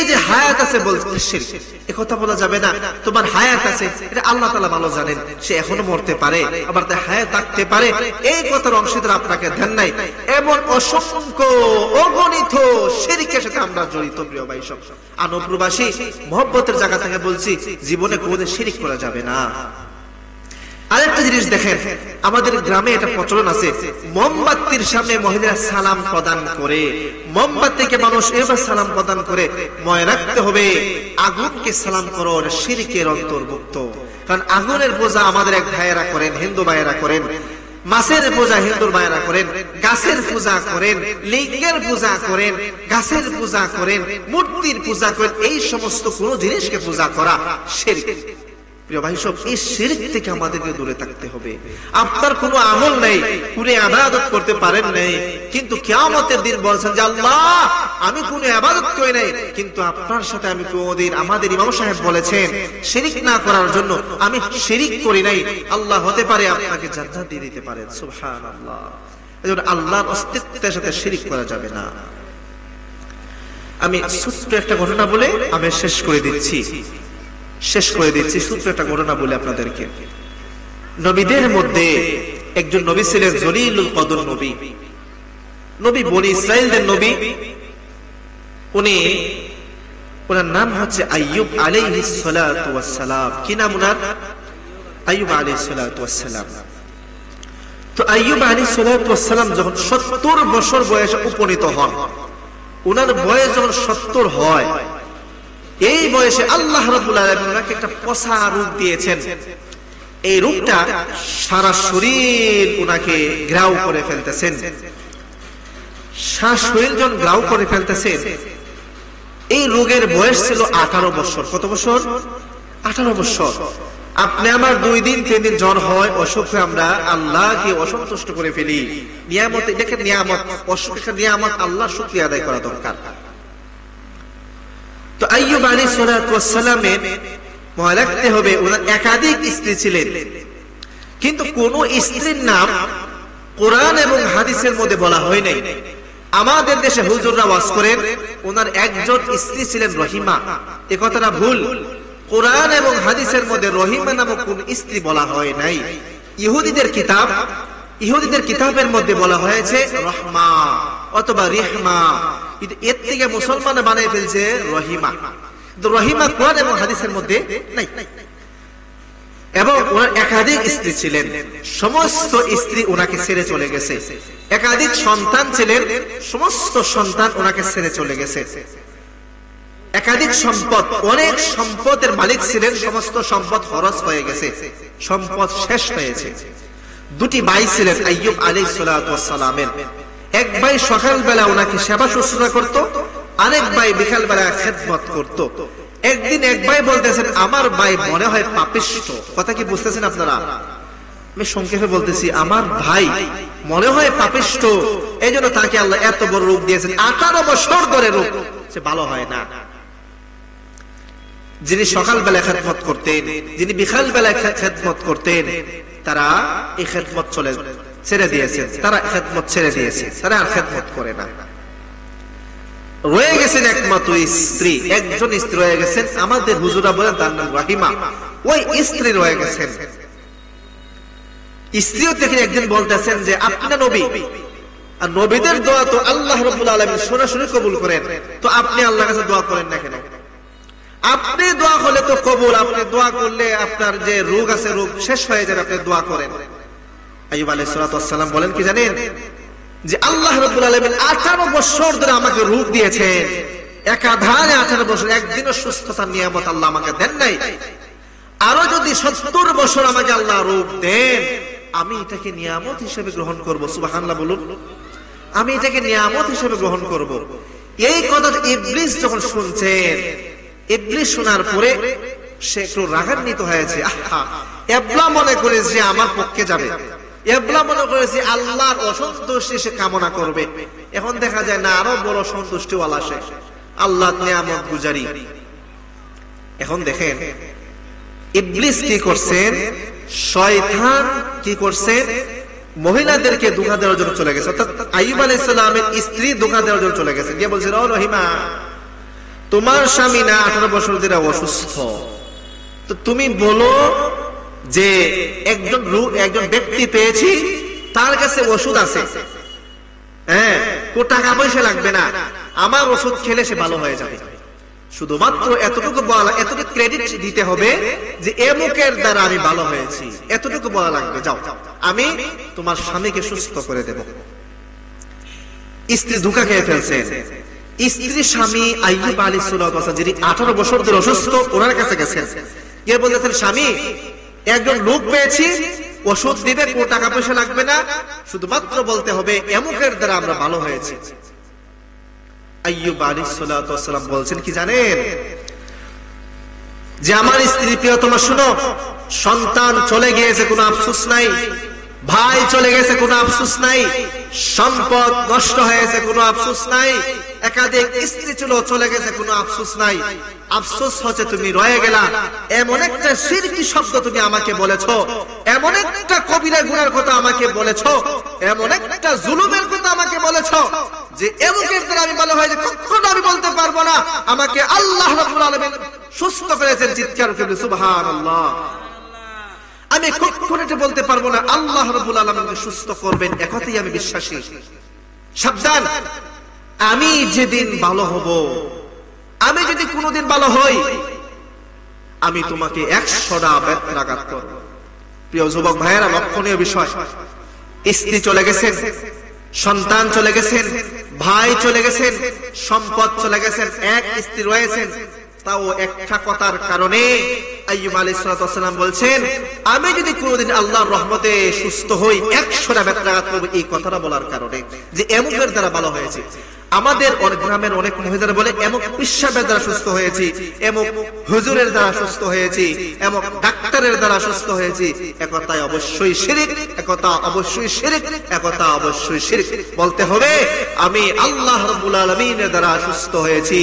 Speaker 1: যে হায়াত আছে বলছে শিরক। এই কথা বলা যাবে না। তোমার হায়াত আছে, এটা আল্লাহ তাআলা ভালো জানেন। সে এখনো মরতে পারে, আবার তার হায়াত থাকতে পারে। এই কথার অংশীদার আপনাকে ধ্যান নাই। এমন অসংখ্য অগণিত শিরকের সাথে আমরা জড়িত। প্রিয় ভাই সব, আনোয়ারপুরবাসী মহব্বতের জায়গা থেকে বলছি, জীবনে কোনোদিন শিরক করা যাবে না। আরেকটা জিনিস দেখেন, আমাদের গ্রামে এটা প্রচলন আছে, মোমবাতির সামনে মহিলারা সালাম প্রদান করে। মোমবাতিকে মানুষ এবার সালাম প্রদান করে। মনে রাখতে হবে, আগুনকে সালাম করো, শিরকের অন্তর্ভুক্ত। কারণ আগুনের পূজা আমাদের এক ভাইয়েরা করেন, হিন্দু ভাইয়েরা করেন, মাছের পূজা হিন্দুর ভাইয়েরা করেন, গাছের পূজা করেন, লিঙ্গের পূজা করেন, গাছের পূজা করেন, মূর্তির পূজা করেন। এই সমস্ত কোন জিনিসকে পূজা করা শিরক। প্রিয় ভাই সব, এই শিরক থেকে আমাদেরকে দূরে থাকতে হবে। আপনার কোনো আমল নেই, কোনো ইবাদত করতে পারেন নাই, কিন্তু কিয়ামতের দিন বলছেন যে আল্লাহ আমি কোনো ইবাদত করি নাই, কিন্তু আপনার সাথে আমি কোনদিন, আমাদের ইমাম সাহেব বলেছেন শিরক না করার জন্য, আমি শিরক করি নাই। আল্লাহ হতে পারে আপনাকে জান্নাত দিয়ে দিতে পারেন। সুবহানাল্লাহ। এজন্য আল্লাহর অস্তিত্বের সাথে শিরক করা যাবে না। আমি ছোট্ট একটা ঘটনা বলে আমি শেষ করে দিচ্ছি। ছোট্ট একটা ঘটনা বলে আপনাদেরকে। নবীদের মধ্যে একজন নবী ছিলেন জলিলুল কদর নবী। নবী বনি ইসরাইলদের নবী। ওনার নাম হচ্ছে আইয়ুব আলাইহিস সালাতু ওয়াস সালাম। কি নাম ওনার? আইয়ুব আলাইহিস সালাতু ওয়াস সালাম। তো আইয়ুব আলাইহিস সালাতু ওয়াস সালাম যখন 70 বছর বয়সে উপনীত হন, ওনার বয়স যখন 70 হয়, এই বয়সে আল্লাহ রাব্বুল আলামিন ওনাকে একটা পচা রূপ দিয়েছেন। এই রূপটা সারা শরীর ওনাকে গ্রাউ করে ফেলতেছেন। সারা শরীর যখন গ্রাউ করে ফেলতেছেন, এই রোগের বয়স ছিল 18 বছর। কত বছর? 18 বছর। আপনি আমার 2 দিন 3 দিন জ্বর হয়, অসুখ হয়ে আমরা আল্লাহকে অসন্তুষ্ট করে ফেলি। নিয়ামত, এটাকে নিয়ামত, অসুখ একটা নিয়ামত, আল্লাহর শুকরিয়া আদায় করা দরকার। তো আইয়ুব আলাইহিস সালাতু ওয়াস সালামের মনে রাখতে হবে, ওনার একাধিক স্ত্রী ছিলেন, কিন্তু কোন স্ত্রীর নাম কোরআন এবং হাদিসের মধ্যে বলা হয় নাই। আমাদের দেশে হুজুররা ওয়াজ করেন ওনার একজন স্ত্রী ছিলেন রহিমা। এই কথাটা ভুল। কোরআন এবং হাদিসের মধ্যে রহিমা নামক কোন স্ত্রী বলা হয় নাই। ইহুদিদের কিতাবের মধ্যে বলা হয়েছে রহমা অথবা রিহমা। এর থেকে মুসলমান বানিয়ে ফেলছে রহিমা। রহিমা কোরআন এবং হাদিসের মধ্যে নাই। এবং ওনার একাধিক স্ত্রী ছিলেন, সমস্ত স্ত্রী ওনাকে ছেড়ে চলে গেছে। একাধিক সন্তান ছিলেন, সমস্ত সন্তান ওনাকে ছেড়ে চলে গেছে। একাধিক সম্পদ, অনেক সম্পদের মালিক ছিলেন, সমস্ত সম্পদ খরচ হয়ে গেছে, সম্পদ শেষ হয়েছে। দুটি ভাই ছিলেন আইয়ুব আলাইহিস সালাতু ওয়াস সালামের। এক ভাই সকালবেলা ওনাকে সেবা শুশ্রূষা করত, আরেক ভাই বিকাল বেলা খেদমত করত। একদিন এক ভাই বলতেছেন, আমার ভাই মনে হয় পাপিষ্ঠ। কথা কি বুঝতেছেন আপনারা? আমি সংক্ষেপে বলতেছি, আমার ভাই মনে হয় পাপিষ্ঠ, এই জন্য তাকে আল্লাহ এত বড় রোগ দিয়েছেন। 18 বছর ধরে রোগ, সে ভালো হয় না। যিনি সকালবেলা খেদমত করতেন, যিনি বিকাল বেলা খেদমত করতেন, তারা এই খেদমত ছেড়ে দিয়েছেন, তারা খেদমত ছেড়ে দিয়েছে, তারা আর খেদমত করে না। রয়ে গেছেন একমাত্র স্ত্রী, একজন স্ত্রী রয়ে গেছেন, আমাদের হুজুরা বলেন তার নাম রাহিমা। ওই স্ত্রী রয়ে গেছেন। স্ত্রীও দেখেন একদিন বলতেছেন যে আপনি নবী, আর নবীদের দোয়া তো আল্লাহ রাব্বুল আলামিন সরাসরি কবুল করেন, তো আপনি আল্লাহর কাছে দোয়া করেন না কেন? আপনি দোয়া করলে তো কবুল, আপনি দোয়া করলে আপনার যে রোগ আছে রোগ শেষ হয়ে যাবে, আপনি দোয়া করেন। আইয়ুব আলাইহিস সালাতু ওয়াস সালাম বলেন কি জানেন? যে আল্লাহ রাব্বুল আলামিন 18 বছর ধরে আমাকে রোগ দিয়েছেন, একাধারে 18 বছর, একদিনও সুস্থতার নিয়ামত আল্লাহ আমাকে দেন নাই। আরো যদি 70 বছর আমাকে আল্লাহ রোগ দেন, আমি এটাকে নিয়ামত হিসেবে গ্রহণ করব। সুবহানাল্লাহ বলুন। আমি এটাকে নিয়ামত হিসেবে গ্রহণ করব। এই কথা ইবলিস যখন শুনছেন, ইবলিস শোনার পরে সে একটু রাগান্বিত হয়েছে। আহা, এবলা মনে করে যে আমার পক্ষে যাবে, এবলা মনে করেছে আল্লাহর অসন্তুষ্টি সে কামনা করবে। এখন দেখা যায় না, আরো বড় সন্তুষ্টিওয়ালা সে, আল্লাহ নিয়ামত গুজারি। এখন দেখেন ইবলিস কি করছেন, শয়তান কি করছেন, মহিলাদেরকে ধোঁকা দেওয়ার জন্য চলে গেছে। অর্থাৎ আইয়ুব আলাইহিস সালামের স্ত্রী ধোঁকা দেওয়ার জন্য চলে গেছে, গিয়ে বলছে, ও রহিমা, তোমার স্বামী না 18 বছর ধরে অসুস্থ, তো তুমি বলো যে একজন ব্যক্তি পেয়েছি, তার কাছে ওষুধ আছে, হ্যাঁ, কোন টাকা পয়সা লাগবে না, আমার ওষুধ খেলে সে ভালো হয়ে যাবে। শুধুমাত্র এতটুকু বলা, এতটুকু ক্রেডিট দিতে হবে যে এমুকের দ্বারা আমি ভালো হয়েছি, এতটুকু বলা লাগবে, যাও আমি তোমার স্বামীকে সুস্থ করে দেব। স্ত্রী ধোঁকা খেয়ে ফেলছেন। স্ত্রী স্বামী আইয়ুব আলাইহিস সালাতু ওয়াস সালাম, যিনি 18 বছর ধরে অসুস্থ, ওনার কাছে গেছেন, গিয়ে বলতেছেন, স্বামী, একজন লোক পেয়েছি, ওষুধ দিবে, কোন টাকা পয়সা লাগবে না, শুধুমাত্র বলতে হবে এমুকের দ্বারা আমরা ভালো হয়েছি। আইয়ুব আলাইহিস সালাতু ওয়াস সালাম বলছেন কি জানেন? যে আমার স্ত্রী প্রিয়তমা, শুনো, সন্তান চলে গিয়েছে কোনো আফসোস নাই, ভাই চলে গেছে কোনো আফসোস নাই, সম্পদ নষ্ট হয়েছে কোনো আফসোস নাই, একাধিক স্ত্রী চলে গেছে কোনো আফসোস নাই। আফসোস হচ্ছে তুমি রয়ে গেলা, এমন একটা শিরকি শব্দ তুমি আমাকে বলেছো, এমন একটা কবিরা গুনার কথা আমাকে বলেছো, এমন একটা জুলুমের কথা আমাকে বলেছো, যে এমুকের দ্বারা আমি ভালো হয়েছে কখনো আমি বলতে পারবো না। আমাকে আল্লাহ রাব্বুল আলামিন সুস্থ করেছেন, চিৎকার করে সুবহানাল্লাহ। আমি কখনো এটা বলতে পারবো না, আল্লাহ রাব্বুল আলামিন সুস্থ করবেন, একথাই আমি বিশ্বাসী। সাবধান, আমি যেদিন ভালো হব, আমি যদি কোনোদিন ভালো হই, আমি তোমাকে 100টা বেত্রাঘাত করব। প্রিয় যুবক ভাইয়েরা, লক্ষণীয় বিষয়, স্ত্রী চলে গেছেন, সন্তান চলে গেছেন, ভাই চলে গেছেন, সম্পদ চলে গেছেন, এক স্ত্রী রয়েছেন, তাও একটা কথার কারণে আইয়ুব আলাইহিস সালাম বলছেন, আমি যদি কোনোদিন আল্লাহর রহমতে সুস্থ হই, 100টা বেত্রাঘাত করব, এই কথাটা বলার কারণে, যে এমুকের দ্বারা ভালো হয়েছে। আমাদের গ্রামের অনেক মহিলারা বলে, এমুক পিসাবের দ্বারা সুস্থ হয়েছি, এমুক হুজুরের দ্বারা সুস্থ হয়েছি, এমুক ডাক্তারের দ্বারা সুস্থ হয়েছি। একথাই অবশ্যই শিরক, একথা অবশ্যই শিরক, একথা অবশ্যই শিরক। বলতে হবে আমি আল্লাহ রাব্বুল আলামিনের দ্বারা সুস্থ হয়েছি।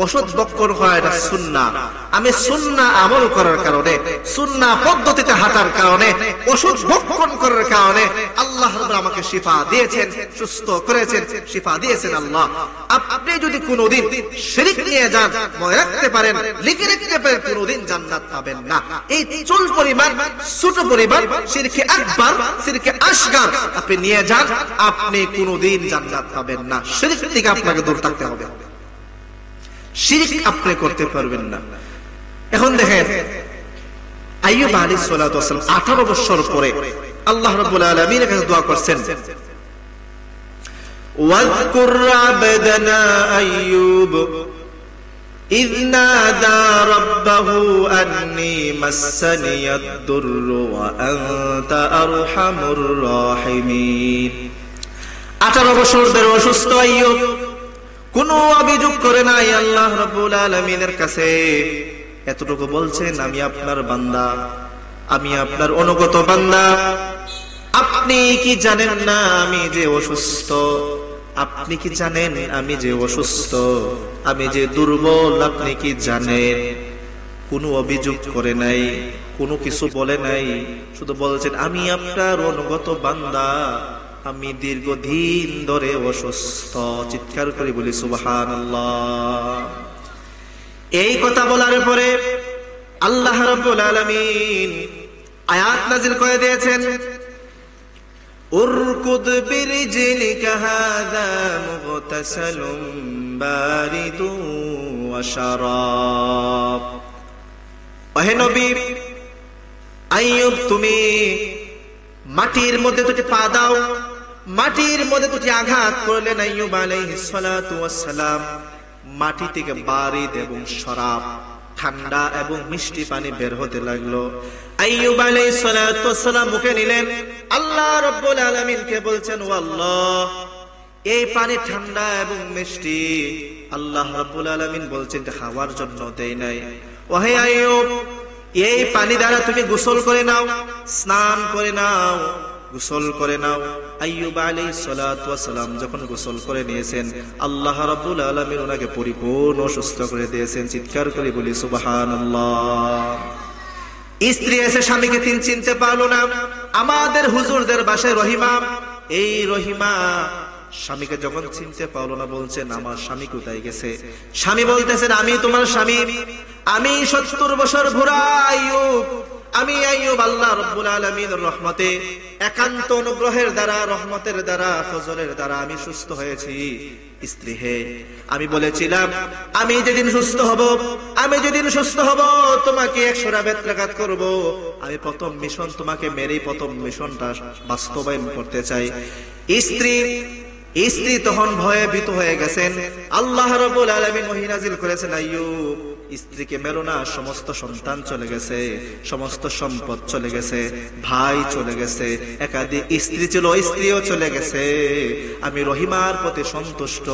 Speaker 1: ওষুধ বক্কর হয়, এটা সুন্নাহ। আমি সুন্নাহ আমল করার কারণে, সুন্নাহ পদ্ধতিতে হাঁটার কারণে, ওষুধ বক্কর করার কারণে আল্লাহ রাব্বুল আমাকে শিফা দিয়েছেন, সুস্থ করেছেন, শিফা দিয়েছেন আল্লাহ। আপনি যদি কোনোদিন শিরক নিয়ে যান, মনে রাখতে পারেন, লিখে রাখতে পারেন, কোনোদিন জান্নাত পাবেন না। এই চুল পরিমাণ, ছোট পরিমাণ শিরকে আকবার, শিরকে আসগার আপনি নিয়ে যান, আপনি কোনোদিন জান্নাত পাবেন না। শিরক থেকে আপনাকে দূর থাকতে হবে। শিরক আপনি করতে পারবেন না। এখন দেখেন আইয়ুব আলাইহিস সালাতু ওয়াস সালাম 18 বছর পরে আল্লাহ রাব্বুল আলামিনের কাছে দোয়া করছেন, ওয়াযকুর আবদানা আইয়ুব ইয নাদা রাব্বাহু আন্নী মাসসানিয়াদ দুররু ওয়া আনতা আরহামুর রাহিমিন। 18 বছর ধরে অসুস্থ আইয়ুব, কোনো অভিযোগ করে নাই আল্লাহ রাব্বুল আলামিনের কাছে। এতটুকু বলছেন, আমি আপনার বান্দা, আমি আপনার অনুগত বান্দা, আপনি কি জানেন না আমি যে অসুস্থ? আপনি কি জানেন আমি যে অসুস্থ, আমি যে দুর্বল? আপনি কি জানেন? কোনো অভিযোগ করে নাই, কোনো কিছু বলে নাই, শুধু বলছেন আমি আপনার অনুগত বান্দা, আমি দীর্ঘদিন ধরে অসুস্থ। চিৎকার করে বলি সুবহানাল্লাহ। এই কথা বলার পরে আল্লাহ রাব্বুল আলামিন আয়াত নাযিল করে দিয়েছেন, উরকুদ বিরিজলিকা হাযা মুগতাসালুম বারিদুন ওয়া শারাব। ওহে নবী আইয়ুব, তুমি মাটির মধ্যে দুটি পা দাও। মাটির মধ্যে দুটি আঘাত করলেন আইয়ুব আলাইহিস সালাতু ওয়াস সালাম। মাটি থেকে বারিদ এবং শরাব, ঠান্ডা এবং মিষ্টি পানি বের হতে লাগলো। আইয়ুব আলাইহিস সালাতু ওয়াস সালাম মুখে নিলেন, আল্লাহ রাব্বুল আলামিনকে বলছেন, ও আল্লাহ, এই পানি ঠান্ডা এবং মিষ্টি আল্লাহ রাব্বুল আলামিন বলছেন খাওয়ার জন্য দেই নাই। ওহে আইয়ুব, এই পানি দ্বারা তুমি গোসল করে নাও, স্নান করে নাও, গোসল করে নাও। আইয়ুব আলাইহিস সালাতু ওয়াস সালাম যখন গোসল করে নিয়েছেন, আল্লাহ রাব্বুল আলামিন ওনাকে পরিপূর্ণ সুস্থ করে দিয়েছেন। চিৎকার করে বলি সুবহানাল্লাহ। স্ত্রী এসে স্বামীকে চিনতে পারলো না। আমাদের হুজুরদের বাসায় রহিমা, এই রহিমা স্বামীকে যখন চিনতে পারলো না, বলছেন আমার স্বামী কোথায় গেছে? স্বামী বলতেছেন, আমি তোমার স্বামী, আমি 70 বছর বুড়া আইয়ুব, আমি আইয়ুব আল্লাহ রাব্বুল আলামিনের রহমতে, একান্ত অনুগ্রহের দ্বারা, রহমতের দ্বারা, ফজলের দ্বারা আমি সুস্থ হয়েছি। স্ত্রী হে, আমি বলেছিলাম আমি যেদিন সুস্থ হব, আমি যেদিন সুস্থ হব তোমাকে 100 বেত্রাঘাত করব। আমি প্রথম মিশন তোমাকে মেরেই প্রথম মিশনটা বাস্তবায়ন করতে চাই। স্ত্রী তখন ভয়ে ভীত হয়ে গেছেন। আল্লাহ রাব্বুল আলামিন ওহী নাযিল করেছেন, আইয়ুব, স্ত্রীকে মেরো না, সমস্ত সন্তান চলে গেছে, সমস্ত সম্পদ চলে গেছে, ভাই চলে গেছে, একাধিক স্ত্রী ছিল, স্ত্রীও চলে গেছে। আমি রহিমার প্রতি সন্তুষ্ট,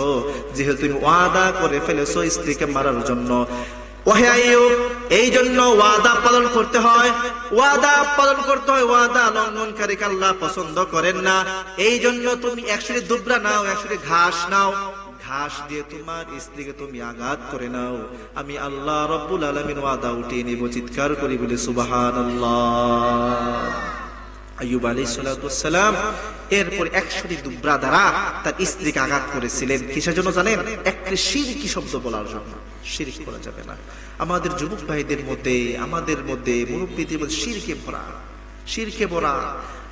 Speaker 1: যেহেতু তুমি ওয়াদা করে ফেলেছো স্ত্রীকে মারার জন্য। ওহে আইয়ুব, এই জন্য ওয়াদা পালন করতে হয়, ওয়াদা পালন করতে হয়। ওয়াদা লঙ্ঘনকারীকে আল্লাহ পছন্দ করেন না। এই জন্য তুমি 100 দুবরা নাও, 100 ঘাস নাও, ঘাস দিয়ে তোমার স্ত্রীকে তুমি আঘাত করে নাও। আমি আল্লাহ রাব্বুল আলামিন ওয়াদা উঠিয়ে নিব। চিৎকার করি বলি সুবহানাল্লাহ। আইয়ুব আলাইহিস সালাতু ওয়াস সালাম এরপর 100 দুবরা দ্বারা তার স্ত্রীকে আঘাত করেছিলেন। কিসের জন্য জানেন? একটা শিরকি শব্দ বলার জন্য। শিরক করা যাবে না। আমাদের যুবক ভাইদের মধ্যে, আমাদের মধ্যে, মুরব্বিদের মধ্যে শিরকে ভরা, শিরকে ভরা।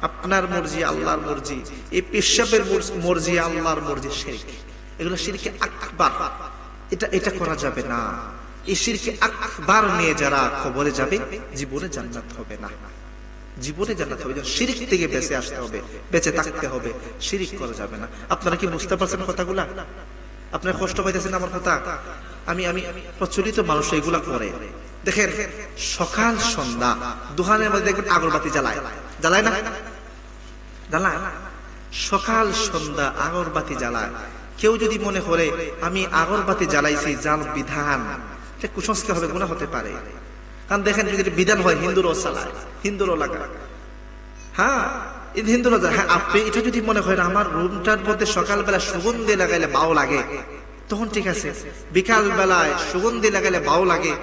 Speaker 1: আপনার মর্জি আল্লাহর মর্জি, এই পেশাবের মর্জি আল্লাহর মর্জি, শিরক। এগুলো শিরকে আকবার। এটা করা যাবে না। এই শিরকে আকবার নিয়ে যারা কবরে যাবে, জীবনে জান্নাত হবে না, জীবনে জান্নাত হবে। শিরক থেকে বেঁচে আসতে হবে, বেঁচে থাকতে হবে। শিরক করা যাবে না। আপনারা কি বুঝতে পারছেন কথাগুলা? আপনারা কষ্ট পাইতেছেন আমার কথা? আমি প্রচলিত মানুষ এগুলা করে। দেখেন, সকাল সন্ধ্যা দোকানের মধ্যে দেখবেন আগরবাতি জ্বালায়, জ্বালায় না? জ্বালায়। সকাল সন্ধ্যা আগরবাতি জ্বালায়। কেউ যদি মনে করে আমি আগরবাতি জ্বালাইছি যার বিধান, কুসংস্কার হবে, গুনাহ হতে পারে। কারণ দেখেন, যদি বিধান হয় হিন্দুরাও চালায়, হিন্দুরাও লাগায়। হ্যাঁ, হিন্দুরা যায়। হ্যাঁ, আপনি এটা যদি মনে করেন আমার রুমটার মধ্যে সকালবেলা সুগন্ধি লাগাইলে বাও লাগে, তখন ঠিক আছে। বিকাল বেলায় সুগন্ধি লাগাইলে বাও লাগে,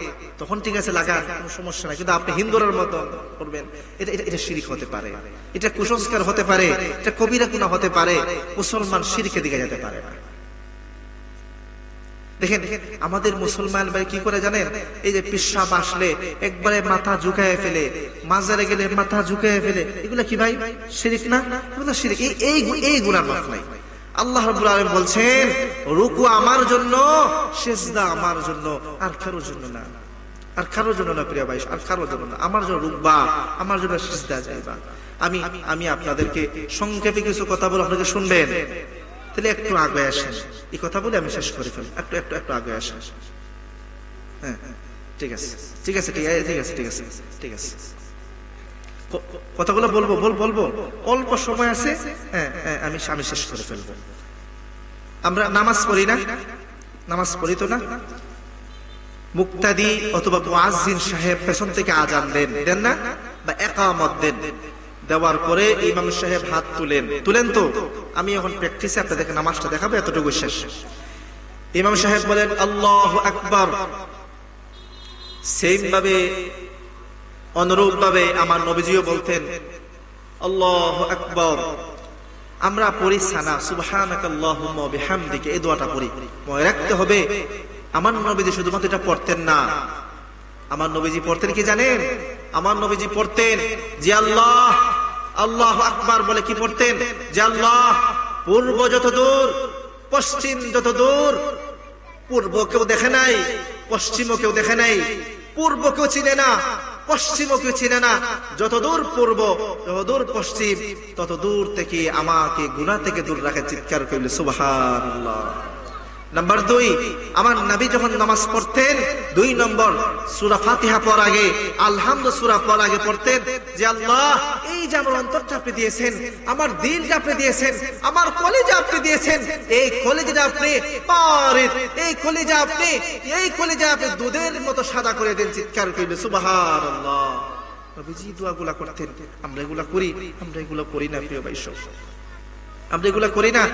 Speaker 1: তখন ঠিক আছে, লাগান, কোনো সমস্যা নাই। কিন্তু আপনি হিন্দুরের মতো করবেন, এটা শিরক হতে পারে, এটা কুসংস্কার হতে পারে, এটা কবিরা গুনাহ হতে পারে। মুসলমান শিরকের দিকে যেতে পারে না। দেখেন, আমাদের মুসলমান ভাই কি করে জানেন? এই যে পেশাব আসলে একবারে মাথা ঝুঁকায় ফেলে, মাজারে গেলে মাথা ঝুঁকায় ফেলে, এগুলা কি ভাই? শিরক না? এগুলো শিরক। এই গুনাহ মাফ নাই। আল্লাহ রাব্বুল আলামিন বলছেন রুকু আমার জন্য, সিজদা আমার জন্য, আর কারোর জন্য না, আর কারোর জন্য না প্রিয় ভাই, আর কারোর জন্য না। আমার জন্য রুকবা, আমার জন্য সিজদা যাইবা। আমি আপনাদেরকে সংক্ষেপে কিছু কথা বলে আপনাকে শুনবেন, তাহলে একটু আগে আসেন। এই কথা বলে আমি শেষ করে ফেলি, একটু আগে আসেন। হ্যাঁ ঠিক আছে ঠিক আছে ঠিক আছে ঠিক আছে ঠিক আছে ঠিক আছে, কথাগুলো বলবো, অল্প সময় আছে। হ্যাঁ হ্যাঁ আমি শেষ করে ফেলবো। আমরা নামাজ পড়ি না? নামাজ পড়ি তো না? মুক্তাদি অথবা মুয়াজ্জিন সাহেব পেছন থেকে আজান দেন না, বা ইকামত দেওয়ার পরে ইমাম সাহেব হাত তুলেন তো। আমি এখন প্র্যাকটিসে আপনাদেরকে নামাজটা দেখাবো, এতটুকু শেষ। ইমাম সাহেব বলেন আল্লাহু আকবার, সেম ভাবে অনুরূপ ভাবে আমার নবীজিও বলতেন আল্লাহু আকবার। আমরা পড়ি সানা সুবহানাকাল্লাহুম্মা ওয়া বিহামদিকা, এই দোয়াটা পড়ি। মনে রাখতে হবে আমার নবীজি শুধুমাত্র এটা পড়তেন না, আমার নবীজি পড়তেন কি জানেন? আমার নবীজি পড়তেন যে আল্লাহ, আল্লাহু আকবার বলে কি পড়তেন? যে আল্লাহ, পূর্ব যত দূর, পশ্চিম যত দূর, পূর্ব কেউ দেখে নাই, পশ্চিমও কেউ দেখে নাই, পূর্ব কেউ চিনে না, পশ্চিমও কেউ চিনে না, যত দূর পূর্ব যত দূর পশ্চিম তত দূর থেকে আমাকে গুনাহ থেকে দূর রাখে। চিৎকার করলে সুবহানাল্লাহ। নাম্বার 2, আমার নবী যখন নামাজ পড়তেন 2 নম্বর সূরা ফাতিহা পড়ার আগে আলহামদুলিল্লাহ সূরা পড়ার আগে পড়তেন যে আল্লাহ, এই যে আমার অন্তরটা আপনি দিয়েছেন, আমার দিলটা আপনি দিয়েছেন, আমার কলিজা আপনি দিয়েছেন, এই কলিজাটা আপনি পারেন, এই কলিজা আপনি দুধের মতো সাদা করে দেন। চিৎকার করবে সুবহানাল্লাহ। নবীজি দোয়াগুলা করতেন, আমরা এগুলা করি না প্রিয় ভাই, আমরা এগুলা করি না।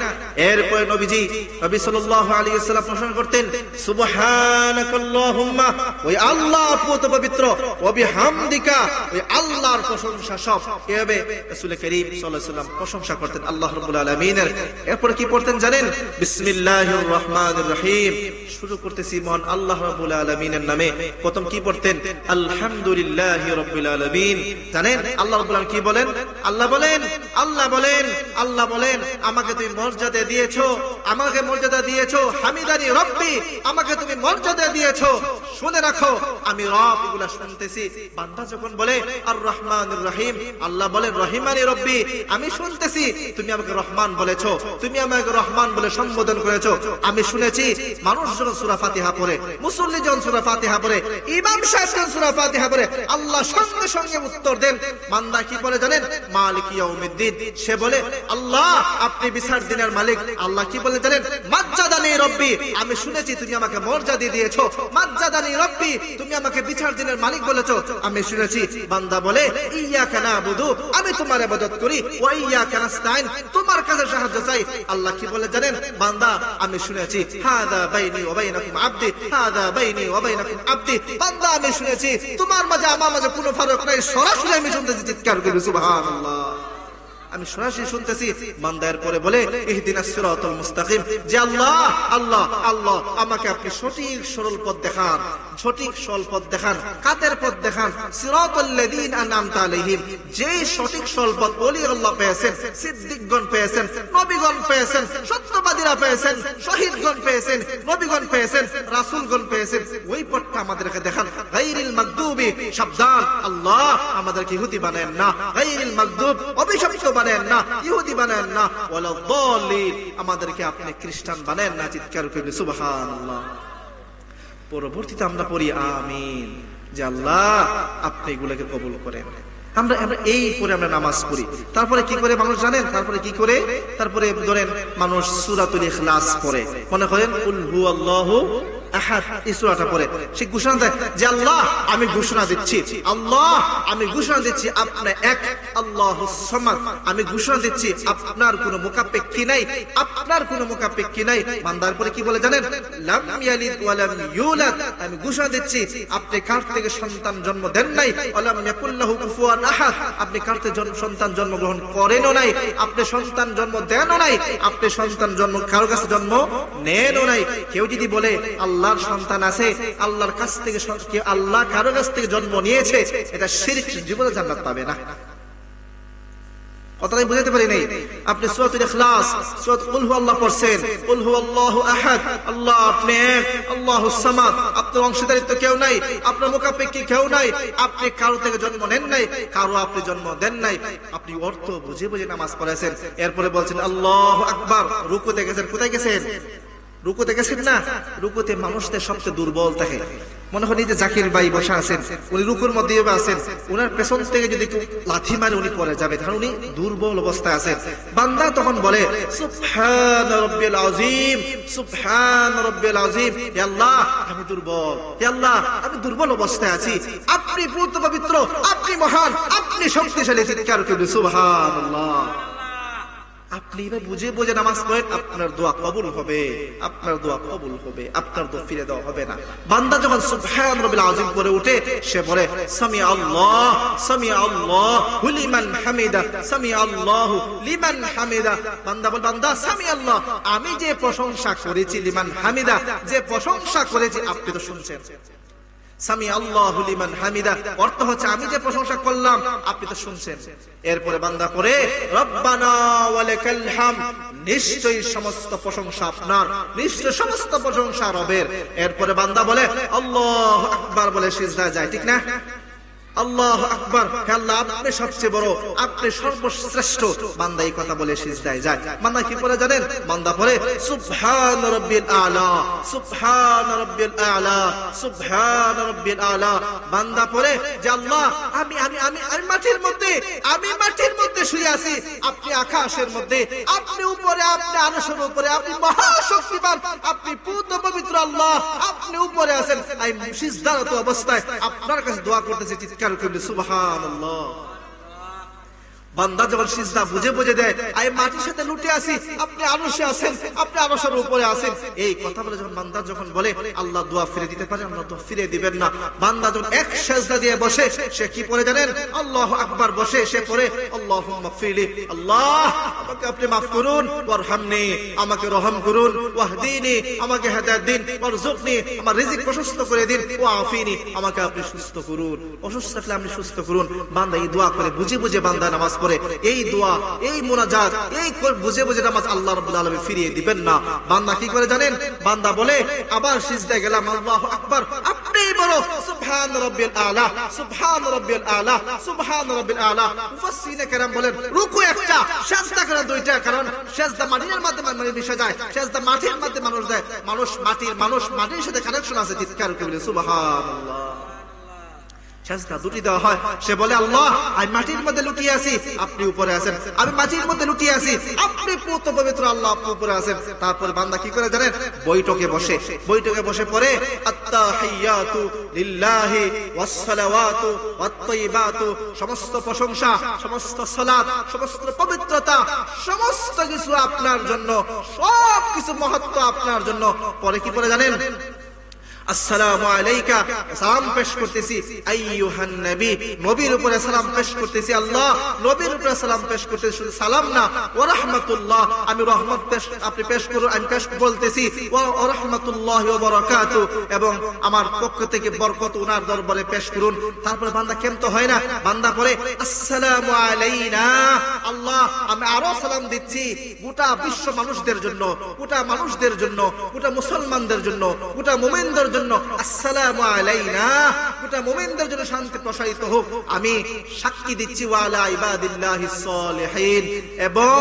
Speaker 1: এরপরে নবী সাল্লাল্লাহু আলাইহি ওয়াসাল্লাম প্রশংসা করতেন সুবহানাকাল্লাহুম্মা, ওই আল্লাহ পবিত্র, ওয়া বিহামদিকা, ওই আল্লাহর প্রশংসা সব। এভাবে রাসূল করিম সাল্লাল্লাহু আলাইহি ওয়াসাল্লাম প্রশংসা করতেন আল্লাহ রাব্বুল আলামিনের। এরপর কি পড়তেন জানেন? বিসমিল্লাহির রহমানির রহিম, শুরু করতেছি মহান আল্লাহ রাব্বুল আলামিনের নামে। প্রথম কি পড়তেন? আলহামদুলিল্লাহি রাব্বিল আলামিন। জানেন আল্লাহ রাব্বুল আলামিন কি বলেন? আল্লাহ বলেন আমাকে তুমি মর্যাদা দিয়েছো, আমাকে মর্যাদা দিয়েছো, হামিদানি রব্বি, আমাকে তুমি মর্যাদা দিয়েছো। শুনে রাখো আমি রব, এগুলা শুনতেছি। বান্দা যখন বলে আর রহমানির রহিম, আল্লাহ বলেন রহিমানি রব্বি, আমি শুনতেছি তুমি আমাকে রহমান বলেছো, তুমি আমাকে রহমান বলে সম্বোধন করেছো। আমি শুনেছি মানুষ যখন সূরা ফাতিহা পড়ে, মুসল্লি যখন সূরা ফাতিহা পড়ে, ইমাম সাহেব যখন সূরা ফাতিহা পড়ে, আল্লাহ সঙ্গে সঙ্গে উত্তর দেন। বান্দা কি বলে জানেন? মালিক ইয়াউমিদ্দিন। সে বলে আল্লাহ আপনি বিচার দিনের মালিক। আল্লাহ কি বলে জানেন? মাজ্জাদানি রব্বি, আমি শুনেছি তুমি আমাকে মর্যাদা দিয়েছো। মাজ্জাদানি রব্বি, তুমি আমাকে বিচার দিনের মালিক বলেছো, আমি শুনেছি। বান্দা বলে ইয়্যাকা না'বুদু, আমি তোমার ইবাদত করি, ওয়া ইয়্যাকা নাস্তাইন, তোমার কাছে সাহায্য চাই। আল্লাহ কি বলে জানেন? বান্দা আমি শুনেছি হাদা বাইনি ওয়া বাইনাকুম আবদি, হাদা বাইনি ওয়া বাইনাকুম আবদি। বান্দা আমি শুনেছি তোমার মাঝে আমার মাঝে কোনো ফারাক নাই, সরাসরি আমি শুনতেছি। চিৎকার করে সুবহানাল্লাহ। আমি সরাসরি শুনতেছি। বান্দার পরে বলে ইহদিনাস সিরাতাল মুস্তাকিম, যে আল্লাহ আল্লাহ আল্লাহ আমাকে আপনি সঠিক সরল পথ দেখান, সঠিক সরল পথ দেখান। কাদের পথ দেখান? সিরাতাল লাযিনা আন'আমতা আলাইহিম, যে সঠিক সরল পথ ওলি আল্লাহ পেয়েছেন, সিদ্দিকগণ পেয়েছেন, নবীগণ পেয়েছেন, সত্যবাদীরা পেয়েছেন, শহীদগণ পেয়েছেন, নবীগণ পেয়েছেন, রাসূলগণ পেয়েছেন, ওই পথটা আমাদেরকে দেখান। গায়রিল মাগদুবি, সাবধান আল্লাহ আমাদেরকে ইহুদি বানায়েন না, গায়রিল মাগদুব অভিশপ্ত বানায়েন না, ইহুদি বানায়েন না, ওয়ালা দাল্লিন আমাদেরকে আপনি খ্রিস্টান বানায়েন না। চিৎকার করে সুবহানাল্লাহ। পরবর্তীতে আমরা পড়ি আমিন, যে আল্লাহ আপনি এগুলোকে কবুল করেন। আমরা এই করে আমরা নামাজ পড়ি। তারপরে কি করে মানুষ জানেন? তারপরে কি করে? তারপরে ধরেন মানুষ সূরাতুল ইখলাস পড়ে, মনে করেন কুল হুয়াল্লাহু আহাদ, এই সূরাটা পড়ে সে ঘোষণা দেয় যে আল্লাহ আমি ঘোষণা দিচ্ছি, আল্লাহ আমি ঘোষণা দিচ্ছি আপনি এক, আল্লাহুস সামাদ, আমি ঘোষণা দিচ্ছি আপনার কোনো মুকাপেক্ষী নাই, আপনার কোনো মুকাপেক্ষী নাই। বান্দার পরে কি বলে জানেন? লাম ইয়ালিদ ওয়া লাম ইউলাদ, আমি ঘোষণা দিচ্ছি আপনি কার থেকে সন্তান জন্ম দেন নাই, ওয়া লাম ইয়াকুল লাহু কুফুয়ান আহাদ, আপনি কার থেকে সন্তান জন্মগ্রহণ করেনও নাই, আপনি সন্তান জন্ম দেনও নাই, আপনি সন্তান জন্ম কারো কাছে জন্ম নেনও নাই। কেউ যদি বলে আল্লাহর সন্তান আছে, আল্লাহর কাছ থেকে আল্লাহ কারো কাছ থেকে জন্ম নিয়েছে, এটা শিরক, জীবনে জান্নাত পাবে না। কথাটা বুঝাতে পারি নাই। আপনি সূরাতুল ইখলাস, সূরা কুল হুয়াল্লাহ পড়ছেন, কুল হুয়াল্লাহু আহাদ, আল্লাহ আপনি এক, আল্লাহুস সামাদ, আপনার অংশীদারিত্ব কেউ নাই, আপনার মুখাপেক্ষী কেউ নাই, আপনি কারো থেকে জন্ম নেন নাই, কারো আপনি জন্ম দেন নাই, আপনি অর্থ বুঝে বুঝে নামাজ পড়েছেন। এরপরে বলছেন আল্লাহু আকবার, রুকুতে গেছেন। কোথায় গেছেন? রুকুতে গেছেন না? রুকুতে মানুষদের সবচেয়ে দুর্বল থাকে। মনে হয় যে জাকির ভাই বসে আছেন, উনি রুকুর মধ্যে আছেন, উনার পেছন থেকে যদি কেউ লাথি মারে উনি পড়ে যাবে, কারণ উনি দুর্বল অবস্থায় আছেন। বান্দা তখন বলে সুবহান রাব্বিল আযীম, সুবহান রাব্বিল আযীম, হে আল্লাহ আমি দুর্বল, হে আল্লাহ আমি দুর্বল অবস্থায় আছি, আপনি পূর্ণ পবিত্র, আপনি মহান, আপনি শক্তিশালী। চিৎকার করে সুবহানাল্লাহ। আপনি এবার বুঝে বুঝে নামাজ পড়েন, আপনার দোয়া কবুল হবে, আপনার দোয়া কবুল হবে, আপনার দোয়া ফিরে দেওয়া হবে না। বান্দা যখন সুবহান রাব্বিল আযীম করে উঠে, সে বলে সামি আল্লাহ, সামি আল্লাহু লিমান হামিদা, সামি আল্লাহু লিমান হামিদা। বান্দা বলে বান্দা সামি আল্লাহ, আমি যে প্রশংসা করেছি, লিমান হামিদা, যে প্রশংসা করেছি আপনি তো শুনছেন। সামি আল্লাহু লিমান হামিদা অর্থ হচ্ছে আমি যে প্রশংসা করলাম আপনি তো শুনছেন। এরপরে বান্দা পড়ে রব্বানা ওয়ালাকাল হামদ, নিশ্চয়ই সমস্ত প্রশংসা আপনার, নিশ্চয়ই সমস্ত প্রশংসা রবের। এরপরে বান্দা বলে আল্লাহু আকবার বলে সিজদায় যায়, ঠিক না? আল্লাহু আকবার, হে আল্লাহ আপনি সবচেয়ে বড়, আপনি সর্বশ্রেষ্ঠ। বান্দা এই কথা বলে সিজদায় যায়। বান্দা কি পড়ে জানেন? বান্দা পড়ে সুবহান রাব্বিল আলা, সুবহান রাব্বিল আলা, সুবহান রাব্বিল আলা। বান্দা পড়ে যে আল্লাহ আমি আমি আমি আমি মাটির মধ্যে, আমি মাটির মধ্যে শুয়ে আছি, আপনি আকাশের মধ্যে, আপনি উপরে, আপনি আরশের উপরে, আপনি মহাশক্তিমান, আপনি পূর্ণ পবিত্র আল্লাহ, আপনি উপরে আছেন। আমি সিজদারত অবস্থায় আপনার কাছে দোয়া করতেছি, চিৎকার করে সুবহানাল্লাহ। বান্দা যখন সিজদা বুঝে বুঝে দেয়, আমি মাটির সাথে লুটে আছি, আপনি আরশে আছেন, আপনি আরশের উপরে আছেন, এই কথা বলে যখন বান্দা যখন বলে, আল্লাহ দোয়া ফিরে দিতে পারে? আল্লাহ দোয়া ফিরে দিবেন না। বান্দা যখন এক সিজদা দিয়ে বসে, সে কি পড়ে জানেন? আল্লাহু আকবার বসে সে পড়ে আল্লাহুম্মা ফিরলি, আল্লাহ আমাকে আপনি maaf করুন, ওয়ারহামনি আমাকে রহম করুন, ওয়াহদিনি আমাকে হেদায়েত দিন, ওয়ারযুকনি আমার রিজিক প্রশস্ত করে দিন, ওয়াআফিনি আমাকে আপনি সুস্থ করুন, অসুস্থ থাকলে আপনি সুস্থ করুন। বান্দা এই দোয়া করে বুঝে বুঝে বান্দা নামাজ পড়ে। এই দোয়া, এই মুনাজাত, এই বুঝে বুঝে নামাজ আল্লাহ রাব্বুল আলামিন ফিরিয়ে দিবেন না। বান্দা কি করে জানেন? বান্দা বলে আবার সিজদায় গেলাম, আল্লাহু আকবার, আপনিই বড়, সুবহান রাব্বিল আলা, সুবহান রাব্বিল আলা, সুবহান রাব্বিল আলা। মুফাসসিরিনে কেরাম বলেন রুকু একটা, সিজদা করা দুইটা, কারণ সিজদা মাটির মধ্যে মানুষ মিশে যায়, সিজদা মাটির মধ্যে মানুষ দেয়, মানুষ মাটির সাথে কানেকশন আছে। চিৎকার করে সুবহানাল্লাহ। সিজদা দুটি দেওয়া হয়। সে বলে আল্লাহ আমি মাটির মধ্যে লুটিয়ে আছি, আপনি উপরে আছেন, আমি মাটির মধ্যে লুটিয়ে আছি, আপনি পূর্ণ পবিত্র আল্লাহ, আপনি উপরে আছেন। তারপর বান্দা কি করে জানেন? বৈঠকে বসে পড়ে আত্তাহিয়াতু লিল্লাহি ওয়াস সালাওয়াতু ওয়াত তাইয়িবাতু, সমস্ত প্রশংসা, সমস্ত সালাত, সমস্ত পবিত্রতা, সমস্ত কিছু আপনার জন্য, সব কিছু মহত্ব আপনার জন্য। পরে কি করে জানেন? আসসালামু আলাইকা, সালাম পেশ করতেছি, আইয়ুহান নবী, নবীর উপরে সালাম পেশ করতেছি, আল্লাহ নবীর উপরে সালাম পেশ করতেছি, শুধু সালাম না, ওয়া রাহমাতুল্লাহ আমি রহমত পেশ, আপনি পেশ করুন, আমি পেশ বলতেছি, ওয়া রাহমাতুল্লাহি ওয়া বারাকাতু, এবং আমার পক্ষ থেকে বরকত উনার দরবারে পেশ করুন। তারপরে বান্দা কেমত হয় না, বান্দা পড়ে আসসালামু আলাইনা, আল্লাহ আমি আরো সালাম দিচ্ছি গোটা বিশ্ব মানুষদের জন্য, গোটা মানুষদের জন্য, গোটা মুসলমানদের জন্য, গোটা মুমিনদের জন্য, আসসালামু আলাইনা, গোটা মুমিনদের জন্য শান্তি প্রসারিত হোক। আমি সাক্ষী দিচ্ছি ওয়া আলা ইবাদিল্লাহিস সালিহিন, এবং